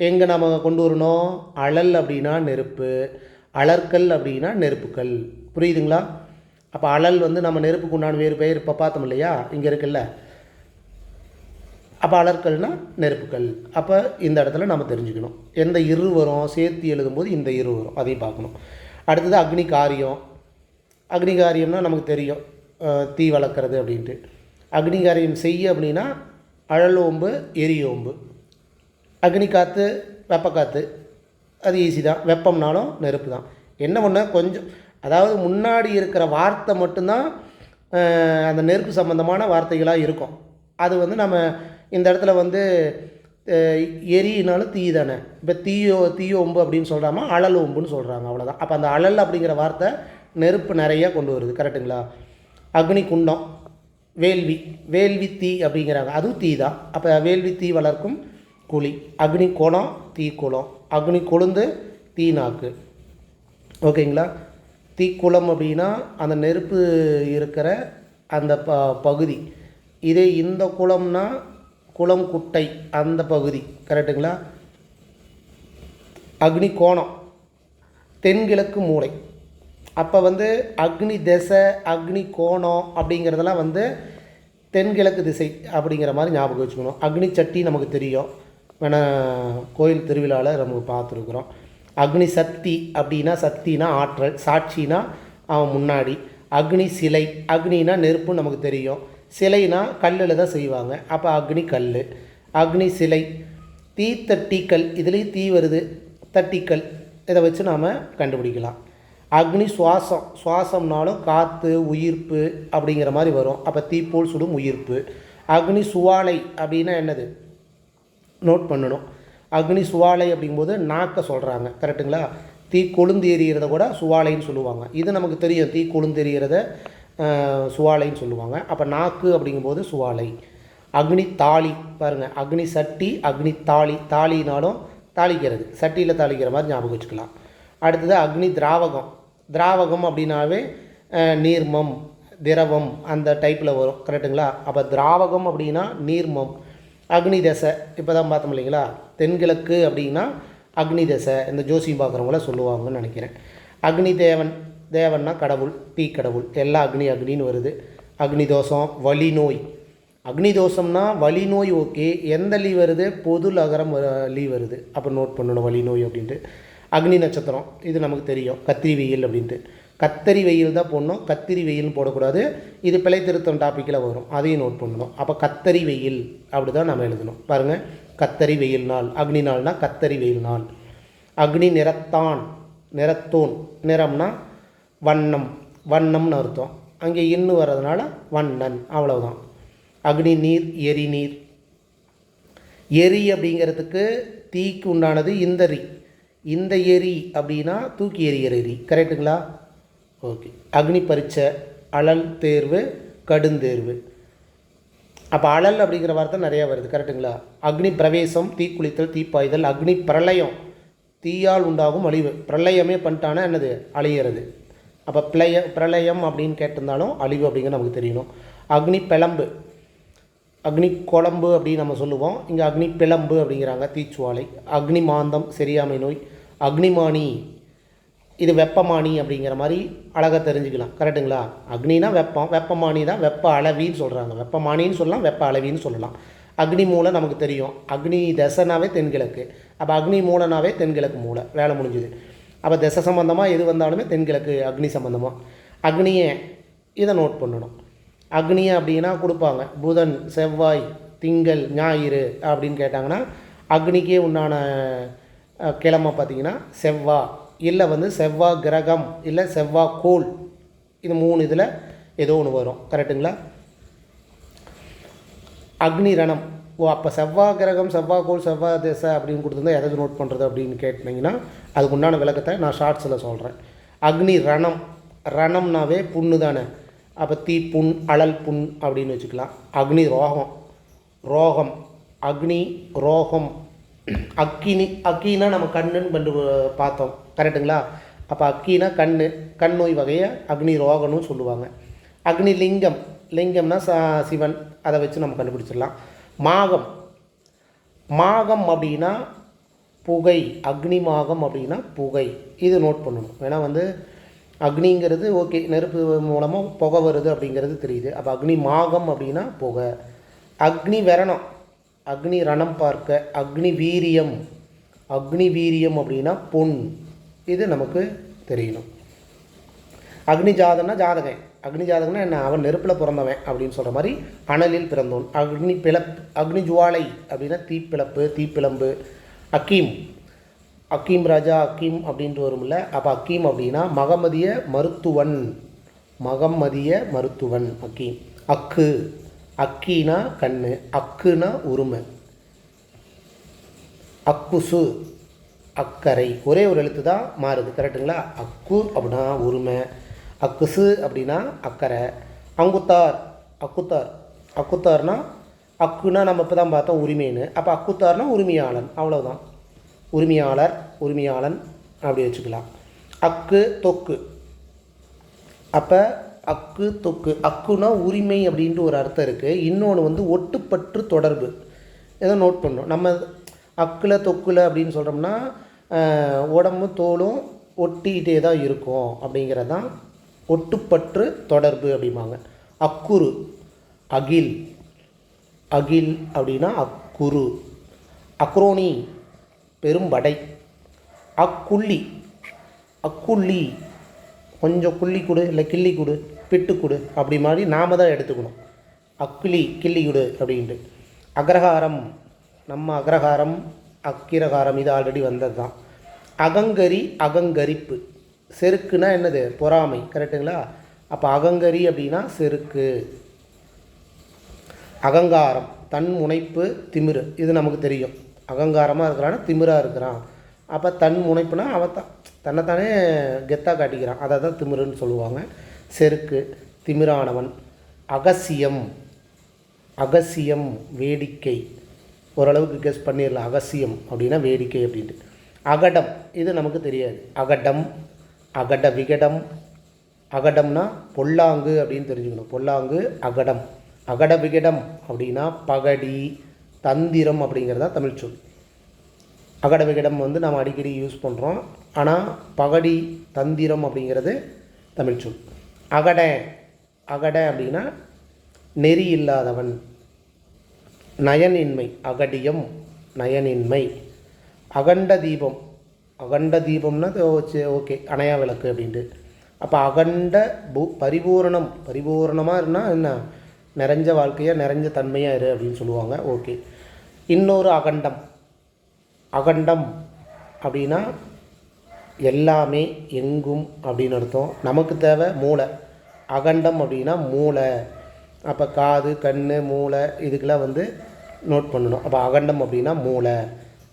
எங்கே நம்ம கொண்டு வரணும்? அழல் அப்படின்னா நெருப்பு, அலற்கல் அப்படின்னா நெருப்புக்கல். புரியுதுங்களா? அப்போ அழல் வந்து நம்ம நெருப்புக்கு உண்டான வேறு பெயர் இப்போ பார்த்தோம் இல்லையா, இங்கே இருக்குல்ல. அப்போ அலற்கல்னால் நெருப்புக்கல். அப்போ இந்த இடத்துல நம்ம தெரிஞ்சுக்கணும். எந்த இரு வரும் சேர்த்து எழுதும்போது இந்த இரு வரும், அதையும் பார்க்கணும். அடுத்தது அக்னி காரியம். அக்னி காரியம்னா நமக்கு தெரியும், தீ வளர்க்குறது அப்படின்ட்டு. அக்னி காரியம் செய்ய அப்படின்னா அழல் ஓம்பு, எரி ஓம்பு. அக்னி காற்று, வெப்பக்காற்று, அது ஈஸி தான். வெப்பம்னாலும் நெருப்பு தான். என்ன பண்ண கொஞ்சம், அதாவது முன்னாடி இருக்கிற வார்த்தை மட்டும்தான் அந்த நெருப்பு சம்மந்தமான வார்த்தைகளாக இருக்கும். அது வந்து நம்ம இந்த இடத்துல வந்து எரியினாலும் தீ தானே. இப்போ தீயோம்பு அப்படின்னு சொல்கிறாமா, அழல் ஓம்புன்னு சொல்கிறாங்க, அவ்வளோதான். அப்போ அந்த அழல் அப்படிங்கிற வார்த்தை நெருப்பு நிறையா கொண்டு வருது. கரெக்டுங்களா? அக்னி குண்டம், வேள்வி, வேள்வி தீ அப்படிங்கிறாங்க, அதுவும் தீ தான். அப்போ வேள்வி தீ வளர்க்கும் குழி. அக்னி குளம், தீ குளம். அக்னி கொழுந்து, தீ நாக்கு. ஓகேங்களா? தீக்குளம் அப்படின்னா அந்த நெருப்பு இருக்கிற அந்த பகுதி. இதே இந்த குளம்னா குளம் குட்டை, அந்த பகுதி. கரெக்டுங்களா? அக்னி கோணம், தென்கிழக்கு மூலை. அப்போ வந்து அக்னி திசை, அக்னி கோணம் அப்படிங்கிறதெல்லாம் வந்து தென்கிழக்கு திசை அப்படிங்கிற மாதிரி ஞாபகம் வச்சுக்கணும். அக்னி சட்டி நமக்கு தெரியும், வேணால் கோயில் திருவிழாவில் நம்ம பார்த்துருக்குறோம். அக்னி சக்தி அப்படின்னா, சக்தினா ஆற்றல், சாட்சினா அவன் முன்னாடி. அக்னி சிலை, அக்னினா நெருப்புன்னு நமக்கு தெரியும், சிலைனா கல்லில் தான் செய்வாங்க, அப்போ அக்னி கல். அக்னி சிலை, தீ தட்டிக்கல், இதுலேயும் தீ வருது, தட்டிக்கல், இதை வச்சு நாம் கண்டுபிடிக்கலாம். அக்னி சுவாசம், சுவாசம்னாலும் காற்று, உயிர்ப்பு அப்படிங்கிற மாதிரி வரும், அப்போ தீப்போல் சுடும் உயிர்ப்பு. அக்னி சுவாலை அப்படின்னா என்னது நோட் பண்ணணும். அக்னி சுவாலை அப்படிங்கும்போது நாக்கை சொல்கிறாங்க. கரெக்டுங்களா? தீ கொழுந்து எறிகிறத கூட சுவாலைன்னு சொல்லுவாங்க. இது நமக்கு தெரியும், தீ கொழுந்து எறிகிறத சுவாலைன்னு சொல்லுவாங்க. அப்போ நாக்கு அப்படிங்கும்போது சுவாலை. அக்னி தாளி பாருங்கள், அக்னி சட்டி, அக்னி தாளி, தாளினாலும் தாளிக்கிறது, சட்டியில் தாளிக்கிற மாதிரி ஞாபகம் வச்சுக்கலாம். அடுத்தது அக்னி திராவகம். திராவகம் அப்படின்னாவே நீர்மம், திரவம் அந்த டைப்பில் வரும். கரெக்டுங்களா? அப்போ திராவகம் அப்படின்னா நீர்மம். அக்னி தசை இப்போ தான் பார்த்தோம் இல்லைங்களா, தென்கிழக்கு அப்படின்னா அக்னி தசை, இந்த ஜோசியம் பார்க்குறவங்கள சொல்லுவாங்கன்னு நினைக்கிறேன். அக்னி தேவன், தேவன்னா கடவுள், தீ கடவுள், எல்லாம் அக்னி அக்னின்னு வருது. அக்னி தோஷம், வலி நோய். அக்னி தோஷம்னா வலி நோய், ஓகே. எந்த லீ வருது? பொது லகரம் லீ வருது, அப்போ நோட் பண்ணணும் வலி நோய் அப்படின்ட்டு. அக்னி நட்சத்திரம், இது நமக்கு தெரியும், கத்திரி வெயில் அப்படின்ட்டு. கத்தரி வெயில் தான் போடணும், கத்திரி வெயில்னு போடக்கூடாது. இது பிழை திருத்தம் டாப்பிக்கில் வரும், அதையும் நோட் பண்ணணும். அப்போ கத்தரி வெயில் அப்படி தான் நம்ம எழுதணும். பாருங்கள், கத்தரி வெயில் நாள், அக்னி நாள்னா கத்தரி வெயில் நாள். அக்னி நிறத்தான், நிறத்தோன், நிறம்னா வண்ணம், வண்ணம்னு அர்த்தம், அங்கே இன்னும் வர்றதுனால வண்ணன், அவ்வளவுதான். அக்னி நீர், எரி நீர். எரி அப்படிங்கிறதுக்கு தீக்கு உண்டானது இந்த ரி, இந்த எரி அப்படின்னா தூக்கி எறிகிற எரி. கரெக்டுங்களா? ஓகே. அக்னி பரீட்சை, அழல் தேர்வு, கடுந்தேர்வு. அப்போ அழல் அப்படிங்கிற வார்த்தை நிறையா வருது. கரெக்டுங்களா? அக்னி பிரவேசம், தீக்குளித்தல், தீப்பாய்தல். அக்னி பிரளயம், தீயால் உண்டாகும் அழிவு. பிரளயமே பண்ணிட்டானா என்னது? அழியிறது. அப்போ பிரளயம் அப்படின்னு கேட்டிருந்தாலும் அழிவு அப்படிங்கிற நமக்கு தெரியணும். அக்னி பிளம்பு, அக்னி குழம்பு அப்படின்னு நம்ம சொல்லுவோம், இங்கே அக்னி பிளம்பு அப்படிங்கிறாங்க, தீச்சுவாலை. அக்னி மாந்தம், சரியாமை நோய். அக்னிமானி, இது வெப்பமானி அப்படிங்கிற மாதிரி அழகாக தெரிஞ்சுக்கலாம். கரெக்டுங்களா? அக்னினா வெப்பம், வெப்பமானி தான் வெப்ப அளவின்னு சொல்கிறாங்க. வெப்பமானின்னு சொல்லலாம், வெப்ப அளவின்னு சொல்லலாம். அக்னி மூலை நமக்கு தெரியும், அக்னி தசைனாவே தென்கிழக்கு, அப்போ அக்னி மூலைனாவே தென்கிழக்கு மூலை, வேலை முடிஞ்சுது. அப்போ தசை சம்மந்தமாக எது வந்தாலுமே தென்கிழக்கு அக்னி சம்மந்தமாக. அக்னியை இதை நோட் பண்ணணும். அக்னியை அப்படின்னா கொடுப்பாங்க புதன், செவ்வாய், திங்கள், ஞாயிறு அப்படின்னு கேட்டாங்கன்னா அக்னிக்கே உண்டான கிழமை பார்த்திங்கன்னா செவ்வாய், இல்லை செவ்வாய் கிரகம், இல்லை செவ்வாய் கோள், இது 3 இதில் ஏதோ ஒன்று வரும். கரெக்டுங்களா? அக்னி ரணம். அப்போ செவ்வாய் கிரகம், செவ்வாய் கோள், செவ்வாய் திசை அப்படின்னு கொடுத்துருந்தா எதாவது நோட் பண்ணுறது அப்படின்னு கேட்டிங்கன்னா அதுக்கு உண்டான விளக்கத்தை நான் ஷார்ட்ஸில் சொல்கிறேன். அக்னி ரணம், ரணம்னாவே புண்ணு தானே, அப்போ தீ புண், அழல் புண் அப்படின்னு வச்சுக்கலாம். அக்னி ரோகம், ரோகம், அக்னி ரோகம். அக்கினா நம்ம கண்ணுன்னு பார்த்தோம். கரெக்டுங்களா? அப்போ அக்கினா கண் நோய் வகையை அக்னி ரோகம்னு சொல்லுவாங்க. அக்னி லிங்கம், லிங்கம்னா சிவன், அதை வச்சு நம்ம கண்டுபிடிச்சிடலாம். மாகம், மாகம் அப்படின்னா புகை, அக்னி மாகம் அப்படின்னா புகை, இது நோட் பண்ணணும். ஏன்னா அக்னிங்கிறது ஓகே, நெருப்பு மூலமாக புகை வருது அப்படிங்கிறது தெரியுது. அப்போ அக்னி மாகம் அப்படின்னா புகை. அக்னி வெரணம், அக்னி ரணம் பார்க்க. அக்னி வீரியம், அக்னி வீரியம் அப்படின்னா பொன், இது நமக்கு தெரியணும். அக்னி ஜாதகம்னா ஜாதகன், அக்னி ஜாதகம்னா என்ன, அவன் நெருப்பில் பிறந்தவன் அப்படின்னு சொல்கிற மாதிரி அனலில் பிறந்தவன். அக்னி பிளப், அக்னி ஜுவாலை அப்படின்னா தீப்பிழப்பு, தீப்பிழம்பு. அக்கீம், அக்கீம் ராஜா, அக்கீம் அப்படின்ட்டு வரும்ல. அப்போ அக்கீம் அப்படின்னா மகமதிய மருத்துவன், மகமதிய மருத்துவன் அக்கீம். அக்கு, அக்கினா கண்ணு, அக்குனா உரிமை. அக்குசு, அக்கறை, ஒரே ஒரு எழுத்து தான் மாறுது. கரெக்டுங்களா? அக்கு அப்படின்னா உரிமை, அக்குசு அப்படின்னா அக்கறை. அங்குத்தார், அக்குத்தார், அக்குத்தார்னா அக்குனா நம்ம இப்போ தான் பார்த்தோம் உரிமைன்னு, அப்போ அக்குத்தார்னா உரிமையாளன், அவ்வளோதான். உரிமையாளர், உரிமையாளன் அப்படி வச்சுக்கலாம். அக்கு தொக்கு, அப்போ அக்கு தொக்கு. அக்குனா உரிமை அப்படின்ட்டு ஒரு அர்த்தம் இருக்குது. இன்னொன்று ஒட்டுப்பற்று தொடர்பு, ஏதோ நோட் பண்ணணும். நம்ம அக்கில் தொக்கில் அப்படின்னு சொல்கிறோம்னா உடம்பு தோலும் ஒட்டிக்கிட்டே தான் இருக்கும் அப்படிங்கிறது தான் ஒட்டுப்பற்று தொடர்பு அப்படிம்பாங்க. அக்குரு, அகில், அகில் அப்படின்னா அக்குரு. அக்ரோனி, பெரும்படை. அக்குள்ளி, அக்குள்ளி கொஞ்சம் குள்ளி கொடு, இல்லை கிள்ளி கொடு, பிட்டு கொடு, அப்படி மாதிரி நாம் தான் எடுத்துக்கணும். அக்கிளி, கிள்ளி கொடு அப்படின்ட்டு. அக்ரஹாரம், நம்ம அக்ரஹாரம், அக்கிரகாரம், இது ஆல்ரெடி வந்தது தான். அகங்கரி, அகங்கரிப்பு. செருக்குனா என்னது, பொறாமை. கரெக்டுங்களா? அப்போ அகங்கரி அப்படின்னா செருக்கு. அகங்காரம், தன் முனைப்பு, திமிரு, இது நமக்கு தெரியும். அகங்காரமாக இருக்கிறான்னா திமிராக இருக்கிறான். அப்போ தன் முனைப்புனா அவன் தன்னைத்தானே கெத்தாக காட்டிக்கிறான், அதை தான் திமிருன்னு சொல்லுவாங்க. செருக்கு, திமிரானவன். அகசியம், அகசியம் வேடிக்கை, ஓரளவுக்கு கெஸ் பண்ணிடலாம். அகசியம் அப்படின்னா வேடிக்கை அப்படின்ட்டு. அகடம், இது நமக்கு தெரியாது. அகடம், அகட விகடம். அகடம்னா பொல்லாங்கு அப்படின்னு தெரிஞ்சுக்கணும். பொல்லாங்கு, அகடம். அகட விகடம் அப்படின்னா பகடி, தந்திரம் அப்படிங்கிறது தான் தமிழ் சொல். அகட விகடம் நம்ம அடிக்கடி யூஸ் பண்ணுறோம். ஆனால் பகடி, தந்திரம் அப்படிங்கிறது தமிழ் சொல். அகட, அகட அப்படின்னா நெறி இல்லாதவன். நயனின்மை, அகடியம், நயனின்மை. அகண்ட தீபம், அகண்ட தீபம்னா ஓகே, அணையா விளக்கு அப்படின்ட்டு. அப்போ அகண்ட பரிபூரணம், பரிபூரணமாக இருந்தால் என்ன, நிறைஞ்ச வாழ்க்கையாக நிறைஞ்ச தன்மையாக இரு அப்படின்னு சொல்லுவாங்க. ஓகே. இன்னொரு அகண்டம், அகண்டம் அப்படின்னா எல்லாமே எங்கும் அப்படின்னு அர்த்தம். நமக்கு தேவை மூளை. அகண்டம் அப்படின்னா மூளை. அப்போ காது, கண், மூளை, இதுக்கெல்லாம் நோட் பண்ணணும். அப்போ அகண்டம் அப்படின்னா மூளை.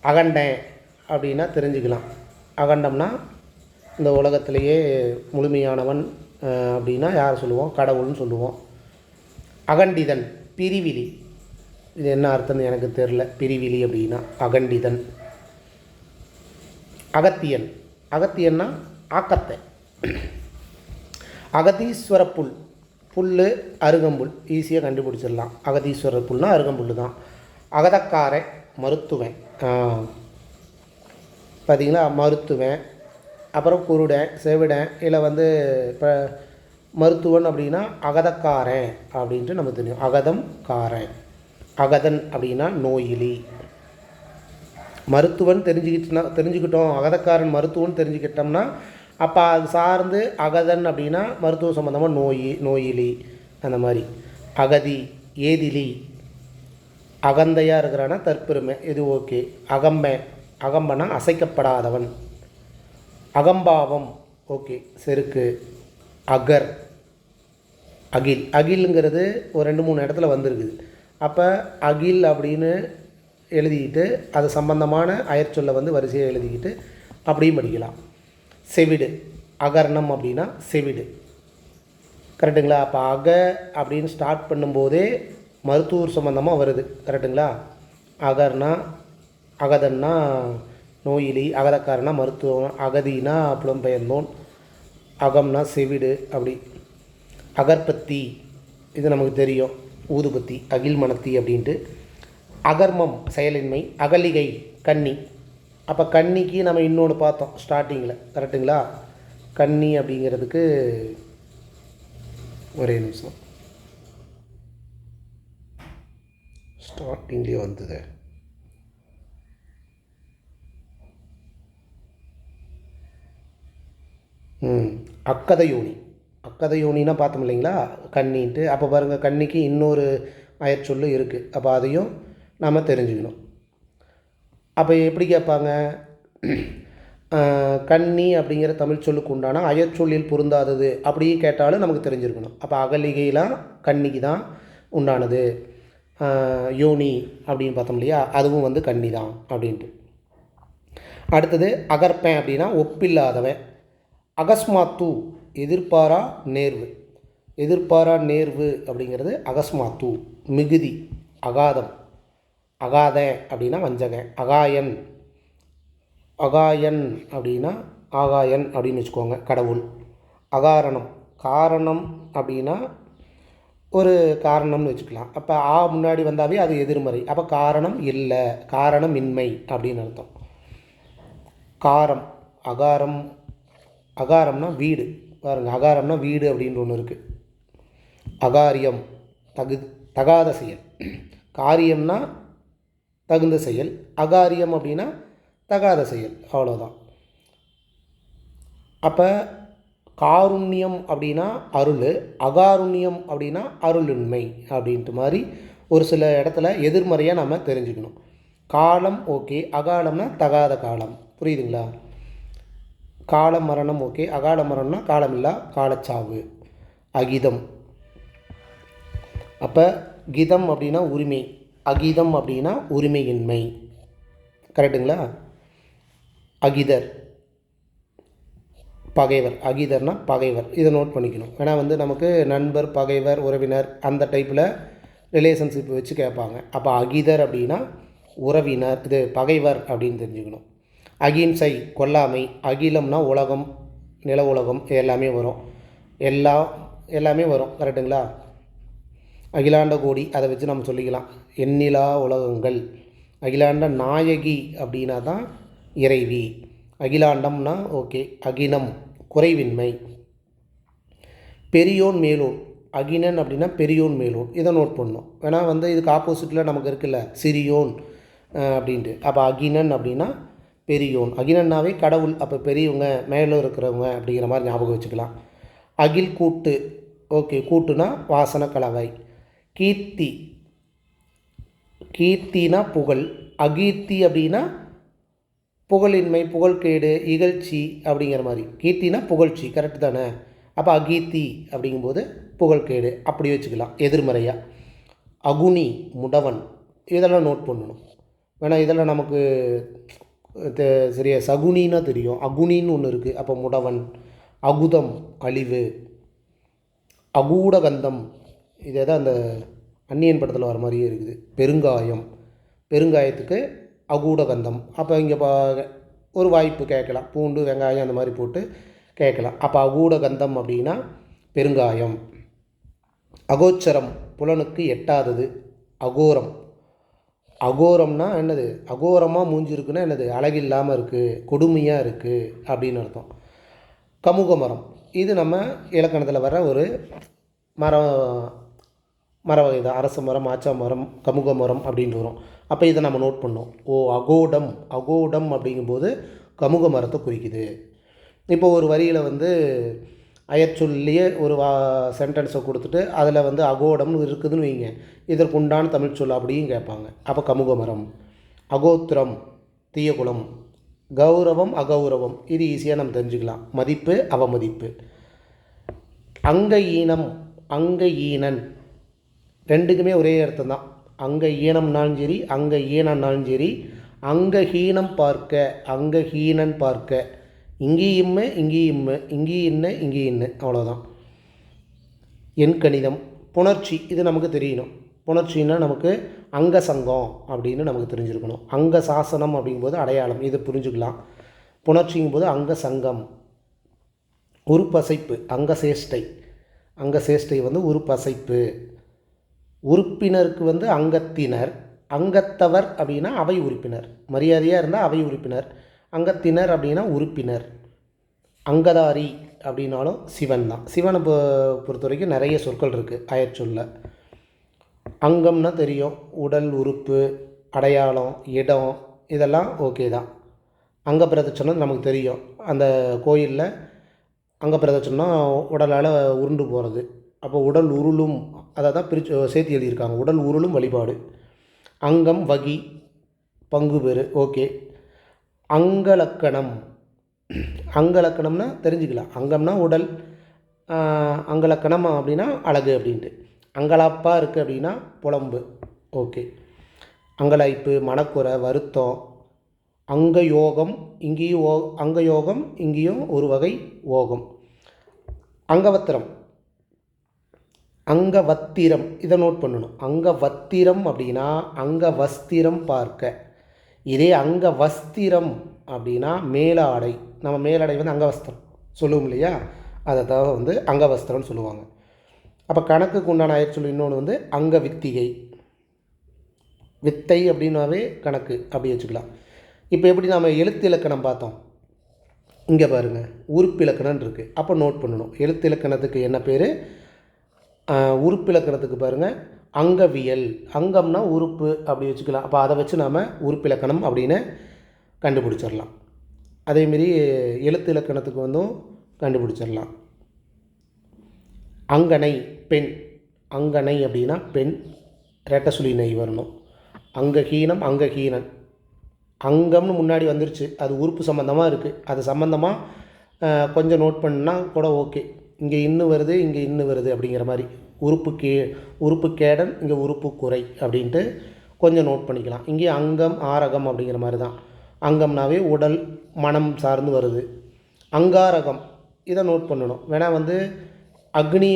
அகண்டன் அப்படின்னா தெரிஞ்சுக்கலாம். அகண்டம்னா இந்த உலகத்திலேயே முழுமையானவன் அப்படின்னா யார் சொல்லுவோம், கடவுள்னு சொல்லுவோம். அகண்டிதன், பிரிவிலி, இது என்ன அர்த்தம்னு எனக்கு தெரில. பிரிவிலி அப்படின்னா அகண்டிதன். அகத்தியன், அகத்தியன்னா ஆக்கத்தை. அகதீஸ்வர புல், புல் அருகம்புல், ஈஸியாக கண்டுபிடிச்சிடலாம். அகதீஸ்வரர் புல்னால் அருகம்புல் தான். அகதக்காரை, மருத்துவன். பார்த்திங்களா, மருத்துவன். அப்புறம் குருடன், செவிடன், இல்லை இப்போ மருத்துவன் அப்படின்னா அகதக்காரன் அப்படின்ட்டு நமக்கு தெரியும். அகதம் காரன். அகதன் அப்படின்னா நோயிலி. மருத்துவன் தெரிஞ்சுக்கிட்டோம், அகதக்காரன் மருத்துவன் தெரிஞ்சுக்கிட்டோம்னா அப்போ அது சார்ந்து அகதன் அப்படின்னா மருத்துவ சம்மந்தமாக நோயிலி அந்த மாதிரி. அகதி, ஏதிலி, அகந்தையாக இருக்கிறான்னா தற்பெருமை, இது ஓகே. அகம்பனா அசைக்கப்படாதவன். அகம்பாவம் ஓகே, செருக்கு. அகர், அகில்ங்கிறது ஒரு 2-3 இடத்துல வந்திருக்குது. அப்போ அகில் அப்படின்னு எழுதிக்கிட்டு அது சம்பந்தமான அயற்சொல்லை வரிசையை எழுதிக்கிட்டு அப்படியும் படிக்கலாம். செவிடு, அகர்ணம் அப்படின்னா செவிடு. கரெக்டுங்களா? அப்போ அப்படின்னு ஸ்டார்ட் பண்ணும்போதே மருத்துவர் சம்மந்தமாக வருது. கரெக்டுங்களா? அகதன்னா நோயிலி, அகதக்காரனா மருத்துவம், அகதினா புலம்பெயர்ந்தோன், அகம்னா செவிடு. அப்படி அகர்பத்தி, இது நமக்கு தெரியும், ஊதுபத்தி, அகில் மணத்தி அப்படின்ட்டு. அகர்மம் செயலின்மை, அகலிகை கன்னி. அப்போ கன்னிக்கு நம்ம இன்னொன்று பார்த்தோம் ஸ்டார்டிங்கில். கரெக்டுங்களா? கன்னி அப்படிங்கிறதுக்கு ஒரே நிமிஷம், ஸ்டார்டிங்லேயே வந்தது. அக்கதையோனினா பார்த்தோம் இல்லைங்களா, கன்னின்ட்டு. அப்போ பாருங்கள், கன்னிக்கு இன்னொரு அயற்சொல்லு இருக்குது. அப்போ அதையும் நம்ம தெரிஞ்சுக்கணும். அப்போ எப்படி கேட்பாங்க, கன்னி அப்படிங்கிற தமிழ் சொல்லுக்கு உண்டான அயற்சொல்லில் பொருந்தாதது அப்படி கேட்டாலும் நமக்கு தெரிஞ்சிருக்கணும். அப்போ அகலிகைலாம் கன்னிக்கு தான் உண்டானது. யோனி அப்படின்னு பார்த்தோம் இல்லையா, அதுவும் கன்னி தான் அப்படின்ட்டு. அடுத்தது அகற்பேன் அப்படின்னா ஒப்பில்லாதவன். அகஸ்மாத்து எதிர்பாரா நேர்வு. எதிர்பாரா நேர்வு அப்படிங்கிறது அகஸ்மாத்து. மிகுதி, அகாதம். அகாத அப்படின்னா வஞ்சகன். அகாயன் அப்படின்னா ஆகாயன் அப்படின்னு வச்சுக்கோங்க, கடவுள். அகாரணம், காரணம் அப்படின்னா ஒரு காரணம்னு வச்சுக்கலாம். அப்போ முன்னாடி வந்தாவே அது எதிர்மறை. அப்போ காரணம் இல்லை, காரணமின்மை அப்படின்னு அர்த்தம். காரம், அகாரம்னா வீடு. பாருங்கள், அகாரம்னா வீடு அப்படின்ற ஒன்று இருக்குது. அகாரியம் தகாத செயல். காரியம்னா தகுந்த செயல், அகாரியம் அப்படின்னா தகாத செயல், அவ்வளோதான். அப்போ காருண்யம் அப்படின்னா அருள், அகாருண்யம் அப்படின்னா அருளின்மை அப்படின்ட்டு மாதிரி ஒரு சில இடத்துல எதிர்மறையாக நம்ம தெரிஞ்சுக்கணும். காலம் ஓகே, அகாலம்னா தகாத காலம். புரியுதுங்களா? காலம் மரணம் ஓகே, அகால மரணம்னா காலமில்லா காலச்சாவு. அகிதம், அப்போ கிதம் அப்படின்னா உரிமை, அகிதம் அப்படின்னா உரிமையின்மை. கரெக்டுங்களா? அகிதர், பகைவர். அகிதர்னா பகைவர். இதை நோட் பண்ணிக்கணும். ஏன்னா நமக்கு நண்பர், பகைவர், உறவினர் அந்த டைப்பில் ரிலேஷன்ஷிப் வச்சு கேட்பாங்க. அப்போ அகிதர் அப்படின்னா உறவினர், இது பகைவர் அப்படின்னு தெரிஞ்சுக்கணும். அகிம்சை கொல்லாமை. அகிலம்னா உலகம், நில உலகம் எல்லாமே வரும். எல்லாமே வரும். கரெக்டுங்களா? அகிலாண்ட கோடி, அதை வச்சு நம்ம சொல்லிக்கலாம். எண்ணிலா உலகங்கள். அகிலாண்ட நாயகி அப்படின்னா தான் இறைவி. அகிலாண்டம்னா ஓகே. அகினம் குறைவின்மை. பெரியோன் மேலோன். அகினன் அப்படின்னா பெரியோன் மேலோன். இதை நோட் பண்ணணும். ஏன்னா இதுக்கு ஆப்போசிட்டில் நமக்கு இருக்குல்ல சிறியோன் அப்படின்ட்டு. அப்போ அகினன் அப்படின்னா பெரியோன். அகினன்னாவே கடவுள். அப்போ பெரியவங்க, மேலே இருக்கிறவங்க அப்படிங்கிற மாதிரி ஞாபகம் வச்சுக்கலாம். அகில் கூட்டு ஓகே. கூட்டுனா வாசன கலவை. கீர்த்தி, கீர்த்தினா புகழ். அகீர்த்தி அப்படின்னா புகழின்மை, புகழ்கேடு, இகழ்ச்சி அப்படிங்கிற மாதிரி. கீர்த்தினா புகழ்ச்சி, கரெக்டு தானே? அப்போ அகீர்த்தி அப்படிங்கும்போது புகழ்கேடு அப்படி வச்சுக்கலாம் எதிர்மறையாக. அகுனி முடவன். இதெல்லாம் நோட் பண்ணணும். வேணா இதெல்லாம் நமக்கு சரியா சகுனின்னா தெரியும், அகுனின்னு ஒன்று இருக்குது. அப்போ முடவன். அகுதம் அழிவு. அகூடகந்தம், இதே தான் அந்த அந்நியன் படத்தில் வர மாதிரியே இருக்குது. பெருங்காயம், பெருங்காயத்துக்கு அகூடகந்தம். அப்போ இங்கே ஒரு வாய்ப்பு கேட்கலாம், பூண்டு வெங்காயம் அந்த மாதிரி போட்டு கேட்கலாம். அப்போ அகூடகந்தம் அப்படின்னா பெருங்காயம். அகோச்சரம் புலனுக்கு எட்டாதது. அகோரம், அகோரம்னா என்னது? அகோரமாக மூஞ்சிருக்குன்னா என்னது? அழகில்லாமல் இருக்குது, கொடுமையாக இருக்குது அப்படின்னு அர்த்தம். கமுக மரம், இது நம்ம இலக்கணத்தில் வர ஒரு மர வகை தான். அரச மரம், ஆச்சா மரம், கமுக மரம் அப்படின்ட்டு வரும். அப்போ இதை நம்ம நோட் பண்ணோம். அகோடம், அகோடம் அப்படிங்கும்போது கமுக மரத்தை குறிக்குது. இப்போ ஒரு வரியில் வந்து அயற்சொல்லியே ஒரு சென்டென்ஸை கொடுத்துட்டு அதில் வந்து அகோடம்னு இருக்குதுன்னு வைங்க, இதற்கு உண்டான தமிழ் சொல் அப்படியும் கேட்பாங்க. அப்போ கமுக மரம். அகோத்திரம் தீயகுளம். கௌரவம் அகௌரவம் இது ஈஸியாக நம்ம தெரிஞ்சுக்கலாம். மதிப்பு அவமதிப்பு. அங்க ஈனம் அங்க ஈனன் ரெண்டுக்குமே ஒரே அர்த்தம் தான். அங்க ஈனம்னாலும் சரி அங்க ஈனம்னாலும் சரி. அங்க ஹீனம் பார்க்க அங்க ஹீனன் பார்க்க. இங்கேயும்மை இங்கேயும்மை இங்கேயின்ன இங்கேயின்னு அவ்வளோதான். எண் கணிதம் புணர்ச்சி இது நமக்கு தெரியணும். புணர்ச்சின்னா நமக்கு அங்க சங்கம் அப்படின்னு நமக்கு தெரிஞ்சிருக்கணும். அங்க சாசனம் அப்படிங்கும்போது அடையாளம் இது புரிஞ்சுக்கலாம். புணர்ச்சிங்கும் போது அங்க சங்கம். உருப்பசைப்பு அங்க சேஷ்டை. அங்க சேஷ்டை வந்து உருப்பசைப்பு. உறுப்பினருக்கு வந்து அங்கத்தினர். அங்கத்தவர் அப்படின்னா அவை உறுப்பினர். மரியாதையாக இருந்தால் அவை உறுப்பினர். அங்கத்தினர் அப்படின்னா உறுப்பினர். அங்கதாரி அப்படின்னாலும் சிவன் தான். சிவனை பொறுத்த வரைக்கும் நிறைய சொற்கள் இருக்குது அயற்சொல்ல. அங்கம்னா தெரியும், உடல் உறுப்பு, அடையாளம், இடம் இதெல்லாம் ஓகே தான். அங்க பிரதட்சணம் நமக்கு தெரியும். அந்த கோயிலில் அங்க பிரதட்சணம்னா உடலால் உருண்டு போகிறது. அப்போ உடல் உருளும் அதை தான் பிரித்து சேர்த்து எழுதியிருக்காங்க. உடல் உருளும் வழிபாடு. அங்கம் வகி பங்கு பெறு ஓகே. அங்கலக்கணம். அங்கலக்கணம்னா தெரிஞ்சுக்கலாம். அங்கம்னா உடல், அங்கலக்கணம் அப்படின்னா அழகு அப்படின்ட்டு. அங்கலாப்பாக இருக்குது அப்படின்னா புலம்பு ஓகே. அங்கலாய்ப்பு மனக்குறை வருத்தம். அங்க யோகம் இங்கேயும் அங்க யோகம் இங்கேயும் ஒரு வகை ஓகம். அங்கவத்திரம் அங்கவத்திரம் இதை நோட் பண்ணணும். அங்கவத்திரம் அப்படின்னா அங்க வஸ்திரம் பார்க்க. இதே அங்க வஸ்திரம் அப்படின்னா மேலாடை. நம்ம மேலாடை வந்து அங்கவஸ்திரம் சொல்லுவோம் இல்லையா, அதை தான் வந்து அங்கவஸ்திரம்னு சொல்லுவாங்க. அப்போ கணக்குக்கு உண்டான அயற்சொல் இன்னொன்று வந்து அங்க வித்திகை. வித்தை அப்படின்னாவே கணக்கு அப்படி வச்சுக்கலாம். இப்போ எப்படி நம்ம எழுத்து இலக்கணம் பார்த்தோம், இங்கே பாருங்கள் உறுப்பிலக்கணம் இருக்குது. அப்போ நோட் பண்ணணும். எழுத்து இலக்கணத்துக்கு என்ன பேர், உறுப்பிலக்கணத்துக்கு பாருங்கள் அங்கவியல். அங்கம்னா உறுப்பு அப்படி வச்சுக்கலாம். அப்போ அதை வச்சு நாம் உறுப்பிலக்கணம் அப்படின்னு கண்டுபிடிச்சிடலாம். அதேமாரி எழுத்து இலக்கணத்துக்கு வந்தும் கண்டுபிடிச்சிடலாம். அங்கனை பெண். அங்கனை அப்படின்னா பெண், ரெட்டை சுழி நெய் வரணும். அங்கஹீனம் அங்கஹீனன். அங்கம்னு முன்னாடி வந்துருச்சு, அது உறுப்பு சம்மந்தமாக இருக்குது. அது சம்மந்தமாக கொஞ்சம் நோட் பண்ணால் கூட ஓகே. இங்கே இன்னும் வருது இங்கே இன்னும் வருது அப்படிங்கிற மாதிரி. உறுப்பு கேடன் இங்கே உறுப்பு குறை அப்படின்ட்டு கொஞ்சம் நோட் பண்ணிக்கலாம். இங்கே அங்கம் ஆரகம் அப்படிங்கிற மாதிரி தான். அங்கம்னாவே உடல் மனம் சார்ந்து வருது. அங்காரகம் இதை நோட் பண்ணணும். வேணால் வந்து அக்னி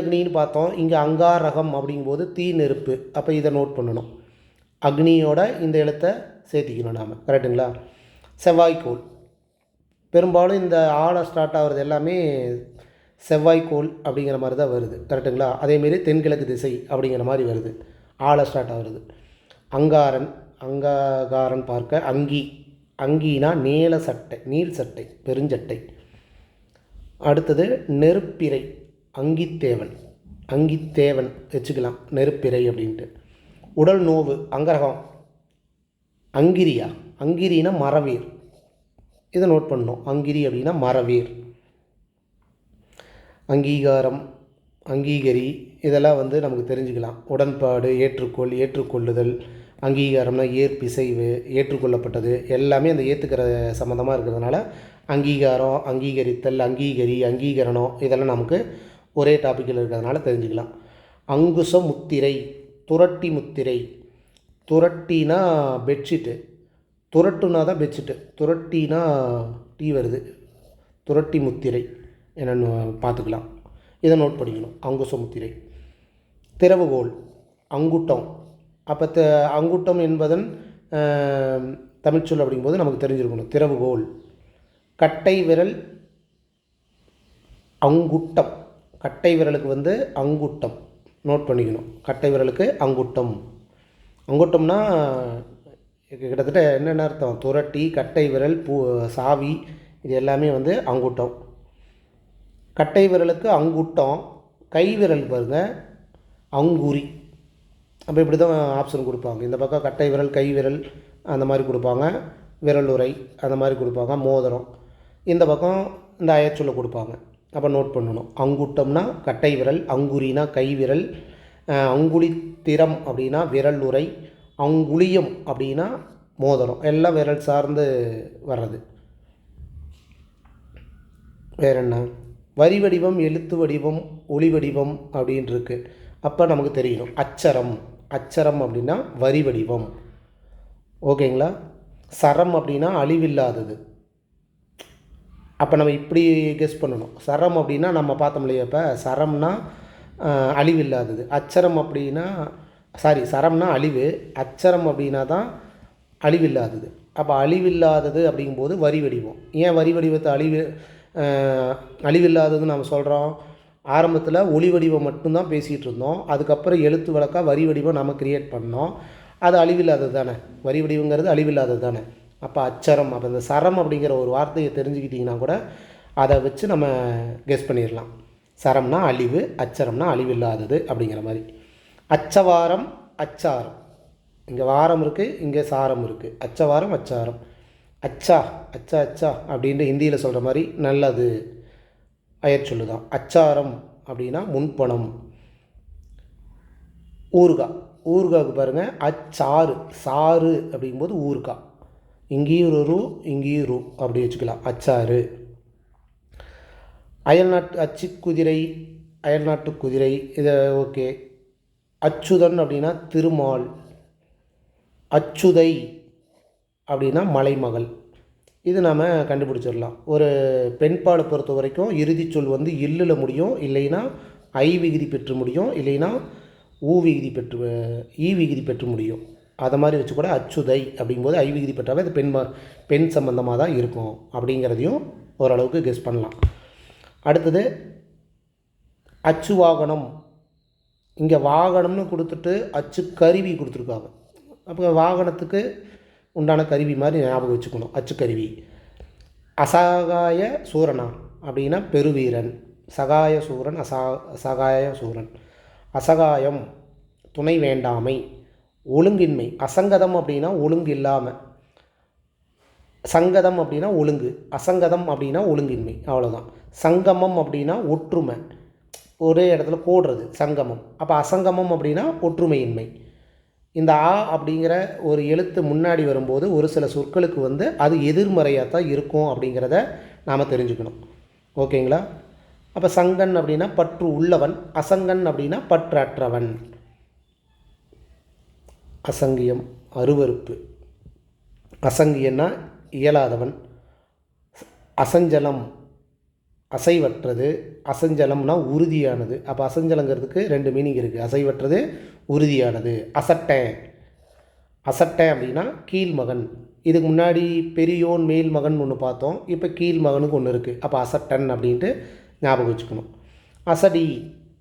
அக்னின்னு பார்த்தோம். இங்கே அங்காரகம் அப்படிங்கும்போது தீ நெருப்பு. அப்போ இதை நோட் பண்ணணும். அக்னியோட இந்த எழுத்தை சேர்த்திக்கணும் நாம். கரெக்டுங்களா? செவ்வாய்க்கோள். பெரும்பாலும் இந்த ஆளை ஸ்டார்ட் ஆகிறது எல்லாமே செவ்வாய்க்கோள் அப்படிங்கிற மாதிரி தான் வருது. கரெக்டுங்களா? அதேமாரி தென்கிழக்கு திசை அப்படிங்கிற மாதிரி வருது, ஆளை ஸ்டார்ட் ஆகிறது. அங்காரன் அங்காகாரன் பார்க்க. அங்கி. அங்கினா நீல சட்டை, நீல் சட்டை, பெருஞ்சட்டை. அடுத்தது நெருப்பிரை. அங்கித்தேவன். அங்கித்தேவன் வச்சுக்கலாம் நெருப்பிரை அப்படின்ட்டு. உடல் நோவு அங்கரகம். அங்கிரியா. அங்கிரினா மரவீர். இதை நோட் பண்ணணும். அங்கிரி அப்படின்னா மரவீர். அங்கீகாரம் அங்கீகரி இதெல்லாம் வந்து நமக்கு தெரிஞ்சுக்கலாம். உடன்பாடு ஏற்றுக்கொள் ஏற்றுக்கொள்ளுதல். அங்கீகாரம்னா ஏற்பிசைவு ஏற்றுக்கொள்ளப்பட்டது எல்லாமே அந்த ஏற்றுக்கிற சம்மந்தமாக இருக்கிறதுனால அங்கீகாரம் அங்கீகரித்தல் அங்கீகரி அங்கீகரணம் இதெல்லாம் நமக்கு ஒரே டாப்பிக்கில் இருக்கிறதுனால தெரிஞ்சுக்கலாம். அங்குச முத்திரை துரட்டி முத்திரை. துரட்டினா பெட்ஷீட்டு, துரட்டுனா தான் பெட்ஷீட்டு, துரட்டினா டீ வருது. துரட்டி முத்திரை என்னென்னு பார்த்துக்கலாம். இதை நோட் பண்ணிக்கணும். அங்குச முத்திரை. திறவுகோல் அங்குட்டம். அப்போ அங்குட்டம் என்பதன் தமிழ்ச்சொல் அப்படிங்கும்போது நமக்கு தெரிஞ்சிருக்கணும். திறவுகோல். கட்டை விரல் அங்குட்டம். கட்டை விரலுக்கு வந்து அங்குட்டம் நோட் பண்ணிக்கணும். கட்டை விரலுக்கு அங்குட்டம். அங்குட்டம்னா கிட்டத்தட்ட என்னென்ன அர்த்தம், துரட்டி கட்டை விரல் சாவி இது எல்லாமே வந்து அங்குட்டம். கட்டை விரலுக்கு அங்குட்டம். கை விரல் பாருங்கள் அங்குரி. அப்போ இப்படி தான் ஆப்ஷன் கொடுப்பாங்க. இந்த பக்கம் கட்டை விரல், கை விரல் அந்த மாதிரி கொடுப்பாங்க, விரலுறை அந்த மாதிரி கொடுப்பாங்க, மோதிரம். இந்த பக்கம் இந்த அயச்சொல்லை கொடுப்பாங்க. அப்போ நோட் பண்ணணும். அங்குட்டம்னா கட்டை விரல், அங்குரினா கை விரல், அங்குலித்திரம் அப்படின்னா விரல் உரை, அங்குலியம் அப்படின்னா மோதிரம். எல்லாம் விரல் சார்ந்து வர்றது. வேற என்ன? வரி வடிவம், எழுத்து வடிவம், ஒளி வடிவம் அப்படின்னு இருக்கு. அப்போ நமக்கு தெரியணும் அச்சரம். அச்சரம் அப்படின்னா வரி வடிவம். ஓகேங்களா? சரம் அப்படின்னா அழிவில்லாதது. அப்போ நம்ம இப்படி கெஸ் பண்ணணும். சரம் அப்படின்னா நம்ம பார்த்தோம் இல்லையா, இப்போ சரம்னா அழிவில்லாதது. அச்சரம் அப்படின்னா சரம்னா அழிவு, அச்சரம் அப்படின்னா தான் அழிவில்லாதது. அப்போ அழிவில்லாதது அப்படிங்கும்போது வரி வடிவம். ஏன் வரி வடிவத்தை அழிவில்லாததுன்னு நம்ம சொல்கிறோம்? ஆரம்பத்தில் ஒளி வடிவம் மட்டும்தான் பேசிகிட்டு இருந்தோம். அதுக்கப்புறம் எழுத்து வழக்காக வரி வடிவம் நம்ம கிரியேட் பண்ணோம். அது அழிவில்லாதது தானே. வரி வடிவங்கிறது அழிவில்லாதது தானே. அப்போ அச்சரம். அப்போ இந்த சரம் அப்படிங்கிற ஒரு வார்த்தையை தெரிஞ்சுக்கிட்டிங்கன்னா கூட அதை வச்சு நம்ம கெஸ் பண்ணிடலாம். சரம்னா அழிவு, அச்சரம்னா அழிவில்லாதது அப்படிங்கிற மாதிரி. அச்சவாரம், அச்சாரம். இங்கே வாரம் இருக்குது, இங்கே சாரம் இருக்குது. அச்சவாரம், அச்சாரம். அச்சா, அச்சா அச்சா அப்படின்ட்டு ஹிந்தியில் சொல்கிற மாதிரி நல்லது அயற்சொல்லு தான். அச்சாரம் அப்படின்னா முன்பணம். ஊறுகாய். ஊறுகாய்க்கு பாருங்கள் அச்சாறு. சாறு அப்படிங்கும்போது ஊறுகாய். இங்கேயும் ஒரு ரூ, இங்கேயும் ரூ அப்படி வச்சுக்கலாம். அச்சாறு. அயல்நாட்டு அச்சுக்குதிரை, அயல்நாட்டு குதிரை. இதை ஓகே. அச்சுதன் அப்படின்னா திருமால். அச்சுதை அப்படின்னா மலைமகள். இது நாம் கண்டுபிடிச்சிடலாம். ஒரு பெண்பாலை பொறுத்த வரைக்கும் இறுதி சொல் வந்து இல்லில் முடியும், இல்லைன்னா ஐ விகுதி பெற்று முடியும், இல்லைன்னா ஊ விகுதி பெற்று ஈ விகுதி பெற்று முடியும். அதை மாதிரி வச்சு கூட அச்சுதை அப்படிங்கும்போது ஐ விகுதி பெற்றாவே அது பெண் சம்பந்தமாக தான் இருக்கும் அப்படிங்கிறதையும் ஓரளவுக்கு கெஸ் பண்ணலாம். அடுத்தது அச்சு வாகனம். இங்கே வாகனம்னு கொடுத்துட்டு அச்சு கருவி கொடுத்துருக்காங்க. அப்போ வாகனத்துக்கு உண்டான கருவி மாதிரி ஞாபகம் வச்சுக்கணும். அச்சுக்கருவி. அசகாய சூரனா அப்படின்னா பெருவீரன். சகாய சூரன், சகாய சூரன். அசகாயம் துணை வேண்டாமை. ஒழுங்கின்மை. அசங்கதம் அப்படின்னா ஒழுங்கு இல்லாமல். சங்கதம் அப்படின்னா ஒழுங்கு, அசங்கதம் அப்படின்னா ஒழுங்கின்மை. அவ்வளோதான். சங்கமம் அப்படின்னா ஒற்றுமை, ஒரே இடத்துல போடுறது சங்கமம். அப்போ அசங்கமம் அப்படின்னா ஒற்றுமையின்மை. இந்த ஆ அப்படிங்கிற ஒரு எழுத்து முன்னாடி வரும்போது ஒரு சில சொற்களுக்கு வந்து அது எதிர்மறையாக தான் இருக்கும் அப்படிங்கிறத நாம் தெரிஞ்சுக்கணும். ஓகேங்களா? அப்போ சங்கன் அப்படின்னா பற்று உள்ளவன், அசங்கன் அப்படின்னா பற்றற்றவன். அசங்கியம் அருவருப்பு. அசங்கியன்னா இயலாதவன். அசஞ்சலம் அசைவற்றது. அசஞ்சலம்னா உறுதியானது. அப்போ அசஞ்சலங்கிறதுக்கு ரெண்டு மீனிங் இருக்குது. அசைவற்றது, உறுதியானது. அசட்டேன். அசட்டேன் அப்படின்னா கீழ்மகன். இதுக்கு முன்னாடி பெரியோன் மேல் மகன் ஒன்று பார்த்தோம். இப்போ கீழ்மகனுக்கு ஒன்று இருக்குது. அப்போ அசட்டன் அப்படின்ட்டு ஞாபகம் வச்சுக்கணும். அசடி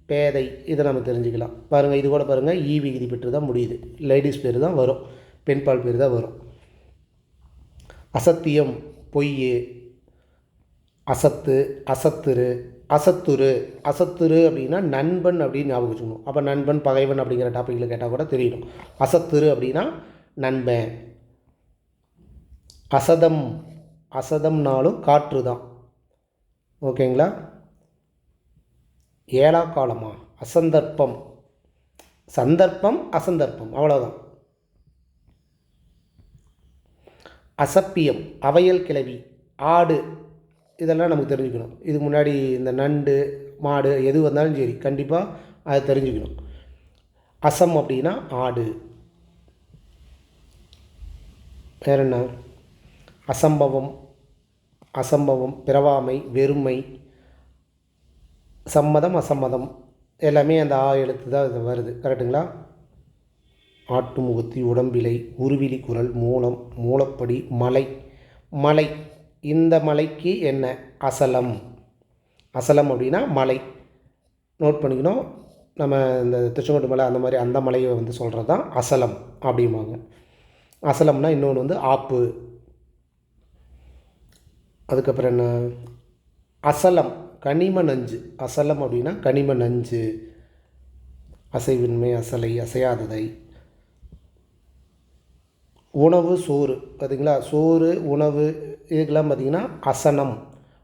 பேதை. இதை நம்ம தெரிஞ்சுக்கலாம். பாருங்கள், இது கூட பாருங்கள் ஈ விகுதி பெற்று தான் முடியுது. லேடிஸ் பேர் தான் வரும், பெண்பால் பேர் தான் வரும். அசத்தியம் பொய். அசத்து, அசத்துரு, அசத்துரு. அசத்துரு அப்படின்னா நண்பன் அப்படின்னு ஞாபகம் வச்சுக்கணும். அப்போ நண்பன் பகைவன் அப்படிங்கிற டாப்பிக்கில் கேட்டால் கூட தெரியணும். அசத்துரு அப்படின்னா நண்பன். அசதம். அசதம்னாலும் காற்று தான். ஓகேங்களா? ஏழா காலமா? அசந்தர்ப்பம். சந்தர்ப்பம், அசந்தர்ப்பம், அவ்வளோதான். அசப்பியம் அவையல் கிளவி. ஆடு. இதெல்லாம் நமக்கு தெரிஞ்சுக்கணும். இதுக்கு முன்னாடி இந்த நண்டு, மாடு எது வந்தாலும் சரி கண்டிப்பாக அதை தெரிஞ்சுக்கணும். அசம் அப்படின்னா ஆடு. வேற என்ன? அசம்பவம். அசம்பவம் பிறவாமை, வெறுமை. சம்மதம், அசம்மதம் எல்லாமே அந்த ஆ எழுத்து தான் இது வருது. கரெக்டுங்களா? ஆட்டு முகத்தி, உடம்பிலை, உருவிலி குரல், மூலம், மூலப்படி, மலை. மலை. இந்த மலைக்கு என்ன? அசலம். அசலம் அப்படின்னா மலை. நோட் பண்ணிக்கணும். நம்ம இந்த திருச்செங்கோட்டு மலை அந்த மாதிரி அந்த மலையை வந்து சொல்கிறது தான் அசலம் அப்படிம்பாங்க. அசலம்னா இன்னொன்று வந்து ஆப்பு. அதுக்கப்புறம் என்ன? அசலம் கனிம நஞ்சு. அசலம் அப்படின்னா கனிம நஞ்சு. அசைவின்மை, அசலை, அசையாததை. உணவு, சோறு பார்த்திங்களா, சோறு, உணவு, இதுக்கெல்லாம் பார்த்திங்கன்னா அசனம்.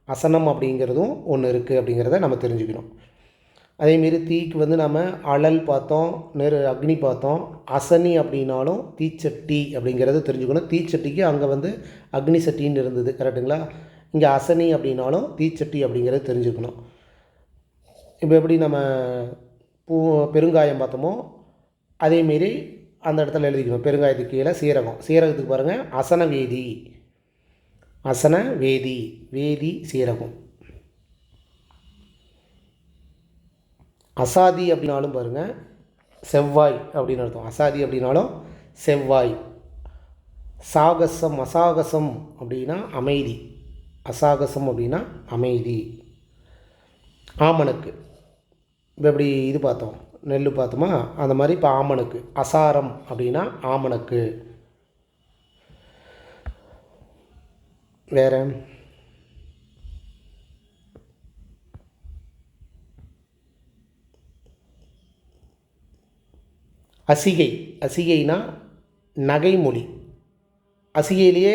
அசனம் அப்படிங்கிறதும் ஒன்று இருக்குது அப்படிங்கிறத நம்ம தெரிஞ்சுக்கணும். அதேமாரி தீக்கு வந்து நம்ம அழல் பார்த்தோம், அக்னி பார்த்தோம். அசனி அப்படின்னாலும் தீச்சட்டி அப்படிங்கிறத தெரிஞ்சுக்கணும். தீச்சட்டிக்கு அங்கே வந்து அக்னி சட்டின்னு இருந்தது, கரெக்டுங்களா? இங்கே அசனி அப்படின்னாலும் தீச்சட்டி அப்படிங்கிறத தெரிஞ்சுக்கணும். இப்போ எப்படி நம்ம பெருங்காயம் பார்த்தோமோ அதேமாரி அந்த இடத்துல எழுதிக்கணும். பெருங்காயத்துக்கு கீழே சீரகம். சீரகத்துக்கு பாருங்கள் அசன வேதி. அசன வேதி, வேதி சீரகம். அசாதி அப்படின்னாலும் பாருங்கள் செவ்வாய் அப்படின்னு அர்த்தம். அசாதி அப்படின்னாலும் செவ்வாய். சாகசம், அசாகசம் அப்படின்னா அமைதி. அசாகசம் அப்படின்னா அமைதி. ஆமணக்கு, இப்போ எப்படி இது பார்த்தோம், நெல் பார்த்தோமா, அந்த மாதிரி இப்போ ஆமணக்கு. அசாரம் அப்படின்னா ஆமணக்கு. வேறு அசிகை. அசிகைனா நகைமொழி. அசிகையிலேயே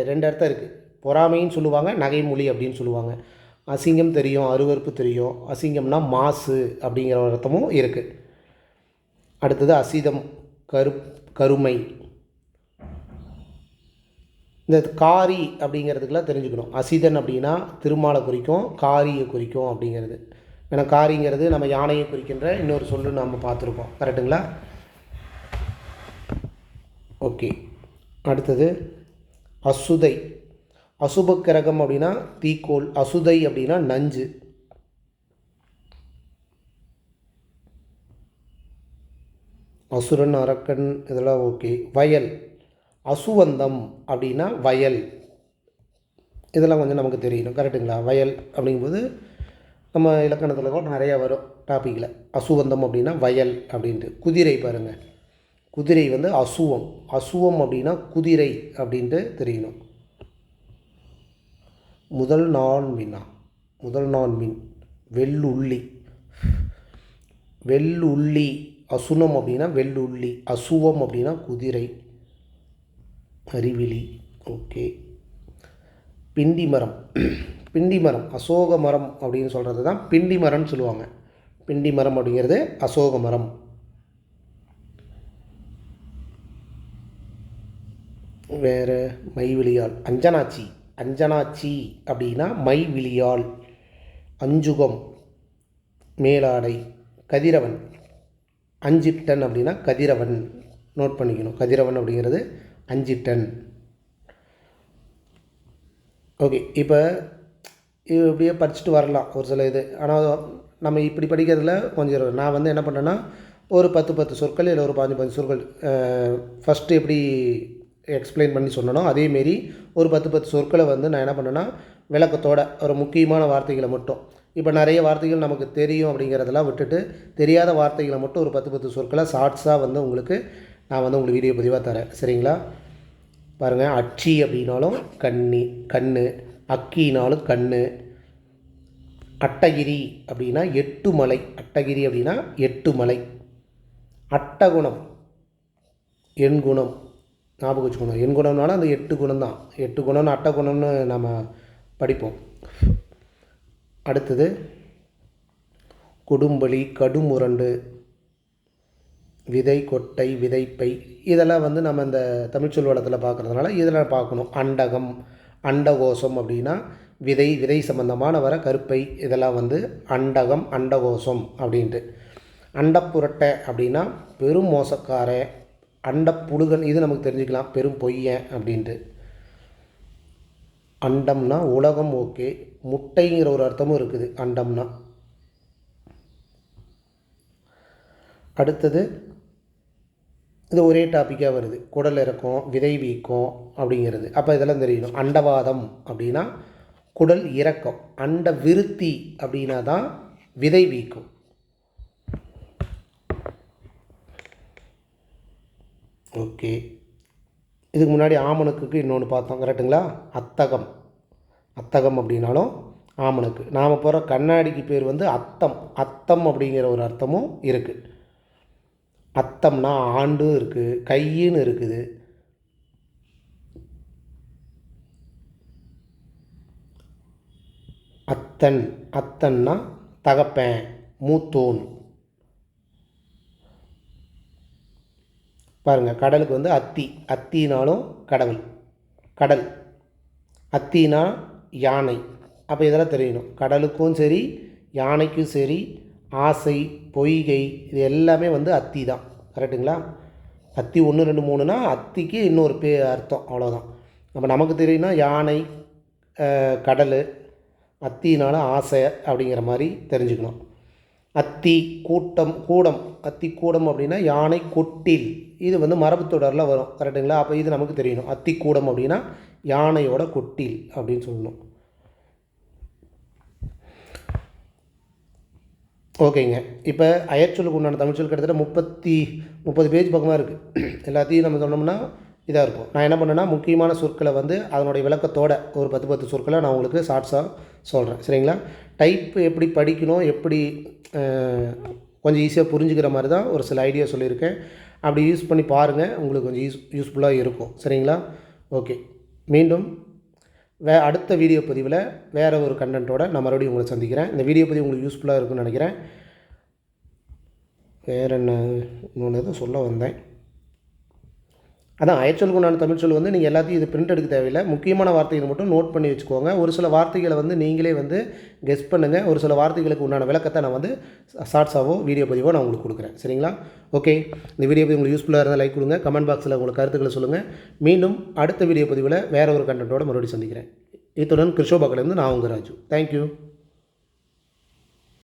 2 அர்த்தம் இருக்குது. பொறாமைன்னு சொல்லுவாங்க, நகைமொழி அப்படின்னு சொல்லுவாங்க. அசிங்கம் தெரியும், அருவருப்பு தெரியும். அசிங்கம்னா மாசு அப்படிங்கிற ஒரு அர்த்தமும் இருக்குது. அடுத்தது அசிதம், கருமை. இந்த காரி அப்படிங்கிறதுக்கெல்லாம் தெரிஞ்சுக்கணும். அசிதன் அப்படின்னா திருமாலை குறிக்கும், காரியை குறிக்கும் அப்படிங்கிறது. ஏன்னா காரிங்கிறது நம்ம யானையை குறிக்கின்ற இன்னொரு சொல்லு நம்ம பார்த்துருக்கோம், கரெக்டுங்களா? ஓகே. அடுத்தது அசுதை. அசுப கிரகம் அப்படின்னா தீக்கோள். அசுதை அப்படின்னா நஞ்சு. அசுரன், அரக்கன், இதெல்லாம் ஓகே. வயல். அசுவந்தம் அப்படின்னா வயல். இதெல்லாம் கொஞ்சம் நமக்கு தெரியணும், கரெக்டுங்களா? வயல் அப்படிங்கும்போது நம்ம இலக்கணத்தில் கூட நிறையா வரும் டாப்பிக்கில். அசுவந்தம் அப்படின்னா வயல் அப்படின்ட்டு. குதிரை பாருங்கள், குதிரை வந்து அசுவம். அசுவம் அப்படின்னா குதிரை அப்படின்ட்டு தெரியணும். முதல் நான்மின்னா, முதல் நான்மின் வெள்ளுள்ளி. வெள்ளுள்ளி. அசுனம் அப்படின்னா வெள்ளுள்ளி. அசுவம் அப்படின்னா குதிரை. அறிவிலி. ஓகே. பிண்டி மரம். பிண்டி மரம் அசோக மரம் அப்படின்னு சொல்கிறது தான் பிண்டி மரம்னு சொல்லுவாங்க. பிண்டி மரம் அப்படிங்கிறது அசோக மரம். வேறு மைவிழியாள். அஞ்சனாச்சி. அஞ்சனாச்சி அப்படின்னா மைவிழியாள். அஞ்சுகம் மேலாடை. கதிரவன். அஞ்சிட்டன் அப்படின்னா கதிரவன். நோட் பண்ணிக்கணும், கதிரவன் அப்படிங்கிறது அஞ்சிட்டன். ஓகே. இப்போ இது இப்படியே படிச்சுட்டு வரலாம் ஒரு சில இது. ஆனால் நம்ம இப்படி படிக்கிறதுல கொஞ்சம் நான் வந்து என்ன பண்ணேன்னா ஒரு 10 சொற்கள் இல்லை ஒரு 15 சொற்கள் ஃபஸ்ட்டு எப்படி எக்ஸ்பிளைன் பண்ணி சொன்னனோ அதேமாரி ஒரு 10 சொற்களை வந்து நான் என்ன பண்ணேன்னா விளக்கத்தோட ஒரு முக்கியமான வார்த்தைகளை மட்டும். இப்போ நிறைய வார்த்தைகள் நமக்கு தெரியும் அப்படிங்கிறதெல்லாம் விட்டுட்டு தெரியாத வார்த்தைகளை மட்டும் ஒரு 10 சொற்களை ஷார்ட்ஸாக வந்து உங்களுக்கு நான் வந்து உங்களுக்கு வீடியோ பதிவாக தரேன், சரிங்களா? பாருங்கள். அச்சி அப்படின்னாலும் கண்ணு. அக்கினாலும் கண்ணு. அட்டகிரி அப்படின்னா 8 மலை. அட்டகிரி அப்படின்னா 8 மலை. அட்டகுணம் எண்குணம். ஞாபகம் வச்சுக்கணும், எண்குணம்னாலும் அந்த 8 குணம் தான். 8 குணம்னு அட்டகுணம்னு நம்ம படிப்போம். அடுத்தது கொடும்பலி, கடுமுரண்டு, விதை கொட்டை, விதைப்பை. இதெல்லாம் வந்து நம்ம இந்த தமிழ்ச்சொல் வளத்தில் பார்க்குறதுனால இதெல்லாம் பார்க்கணும். அண்டகம், அண்டகோஷம் அப்படின்னா விதை சம்பந்தமான வர கருப்பை. இதெல்லாம் வந்து அண்டகம், அண்டகோஷம் அப்படின்ட்டு. அண்டப்புரட்டை அப்படின்னா பெரும் மோசக்காரன். அண்டப்புழுகன், இது நமக்கு தெரிஞ்சுக்கலாம், பெரும் பொய்யன் அப்படின்ட்டு. அண்டம்னா உலகம், ஓகே. முட்டைங்கிற ஒரு அர்த்தமும் இருக்குது அண்டம்னா. அடுத்தது இது ஒரே டாப்பிக்காக வருது. குடல் இறக்கம், விதை வீக்கம் அப்படிங்கிறது. அப்போ இதெல்லாம் தெரியணும். அண்டவாதம் அப்படின்னா குடல் இறக்கம். அண்ட விருத்தி அப்படின்னா தான் விதை வீக்கம். ஓகே. இதுக்கு முன்னாடி ஆமணக்குக்கு இன்னொன்று பார்த்தோம், கரெக்டுங்களா? அத்தகம். அத்தகம் அப்படின்னாலும் ஆமணக்கு. நாம் போகிற கண்ணாடிக்கு பேர் வந்து அத்தம். அத்தம் அப்படிங்கிற ஒரு அர்த்தமும் இருக்குது. அத்தம்னா ஆண்டும் இருக்குது, கையின்னு இருக்குது. அத்தன், அத்தன்னா தகப்பன், மூத்தோன். பாருங்கள், கடலுக்கு வந்து அத்தி, அத்தினாலும் கடவுள், கடல். அத்தினா யானை. அப்போ இதெல்லாம் தெரியணும். கடலுக்கும் சரி, யானைக்கும் சரி, ஆசை, பொய்கை, இது எல்லாமே வந்து அத்தி தான். கரெக்டுங்களா? அத்தி 1 2 3னா அத்திக்கு இன்னொரு அர்த்தம், அவ்வளோதான். அப்போ நமக்கு தெரியும்னா யானை, கடல், அத்தினால ஆசை அப்படிங்கிற மாதிரி தெரிஞ்சுக்கணும். அத்தி கூட்டம், கூடம், அத்தி கூடம் அப்படின்னா யானை கொட்டில், இது வந்து மரபு தொடரில் வரும். கரெக்டுங்களா? அப்போ இது நமக்கு தெரியணும். அத்தி கூடம் அப்படின்னா யானையோட கொட்டில் அப்படின்னு சொல்லணும். ஓகேங்க. இப்போ அயற்சொல்லுக்கு உண்டான தமிழ்ச்சொல் கிட்டத்தட்ட 30 பேஜ் பக்கமாக இருக்குது. எல்லாத்தையும் நம்ம சொன்னோம்னா இதாக இருக்கும். நான் என்ன பண்ணேன்னா, முக்கியமான சொற்களை வந்து அதனுடைய விளக்கத்தோட ஒரு 10 சொற்களை நான் உங்களுக்கு ஷார்ட்ஸாக சொல்கிறேன். சரிங்களா? டைப் எப்படி படிக்கணும், எப்படி கொஞ்சம் ஈஸியாக புரிஞ்சுக்கிற மாதிரி தான் ஒரு சில ஐடியா சொல்லியிருக்கேன். அப்படி யூஸ் பண்ணி பாருங்கள், உங்களுக்கு கொஞ்சம் யூஸ்ஃபுல்லாக இருக்கும். சரிங்களா? ஓகே. மீண்டும் அடுத்த வீடியோ பதிவில் வேறு ஒரு கண்டென்ட்டோட நான் மறுபடியும் உங்களை சந்திக்கிறேன். இந்த வீடியோ பதிவு உங்களுக்கு யூஸ்ஃபுல்லாக இருக்குன்னு நினைக்கிறேன். வேறு என்ன, இன்னொன்று எதுவும் சொல்ல வந்தேன். அதான் அயற்சொல்லுக்கு உண்டான தமிழ்ச்சொல் வந்து நீங்கள் எல்லாத்தையும் இது பிரிண்ட் எடுக்க தேவையில்லை. முக்கியமான வார்த்தைகள் மட்டும் நோட் பண்ணி வச்சுக்கோங்க. ஒரு சில வார்த்தைகளை வந்து நீங்களே வந்து கெஸ் பண்ணுங்கள். ஒரு சில வார்த்தைகளுக்கு உண்டான விளக்கத்தை நான் வந்து ஷார்ட்ஸாவோ வீடியோ பதிவோ நான் உங்களுக்கு கொடுக்குறேன். சரிங்களா? ஓகே. இந்த வீடியோ பதிவு உங்களுக்கு யூஸ்ஃபுல்லாக இருந்தால் லைக் கொடுங்க. கமெண்ட் பாக்ஸில் உங்களுக்கு கருத்துக்களை சொல்லுங்கள். மீண்டும் அடுத்த வீடியோ பதிவில் வேறு ஒரு கண்டென்ட்டோட மறுபடியும் சந்திக்கிறேன். இத்துடன் கிருஷோபாக்கிலேருந்து நான் உங்கள் ராஜு. தேங்க்யூ.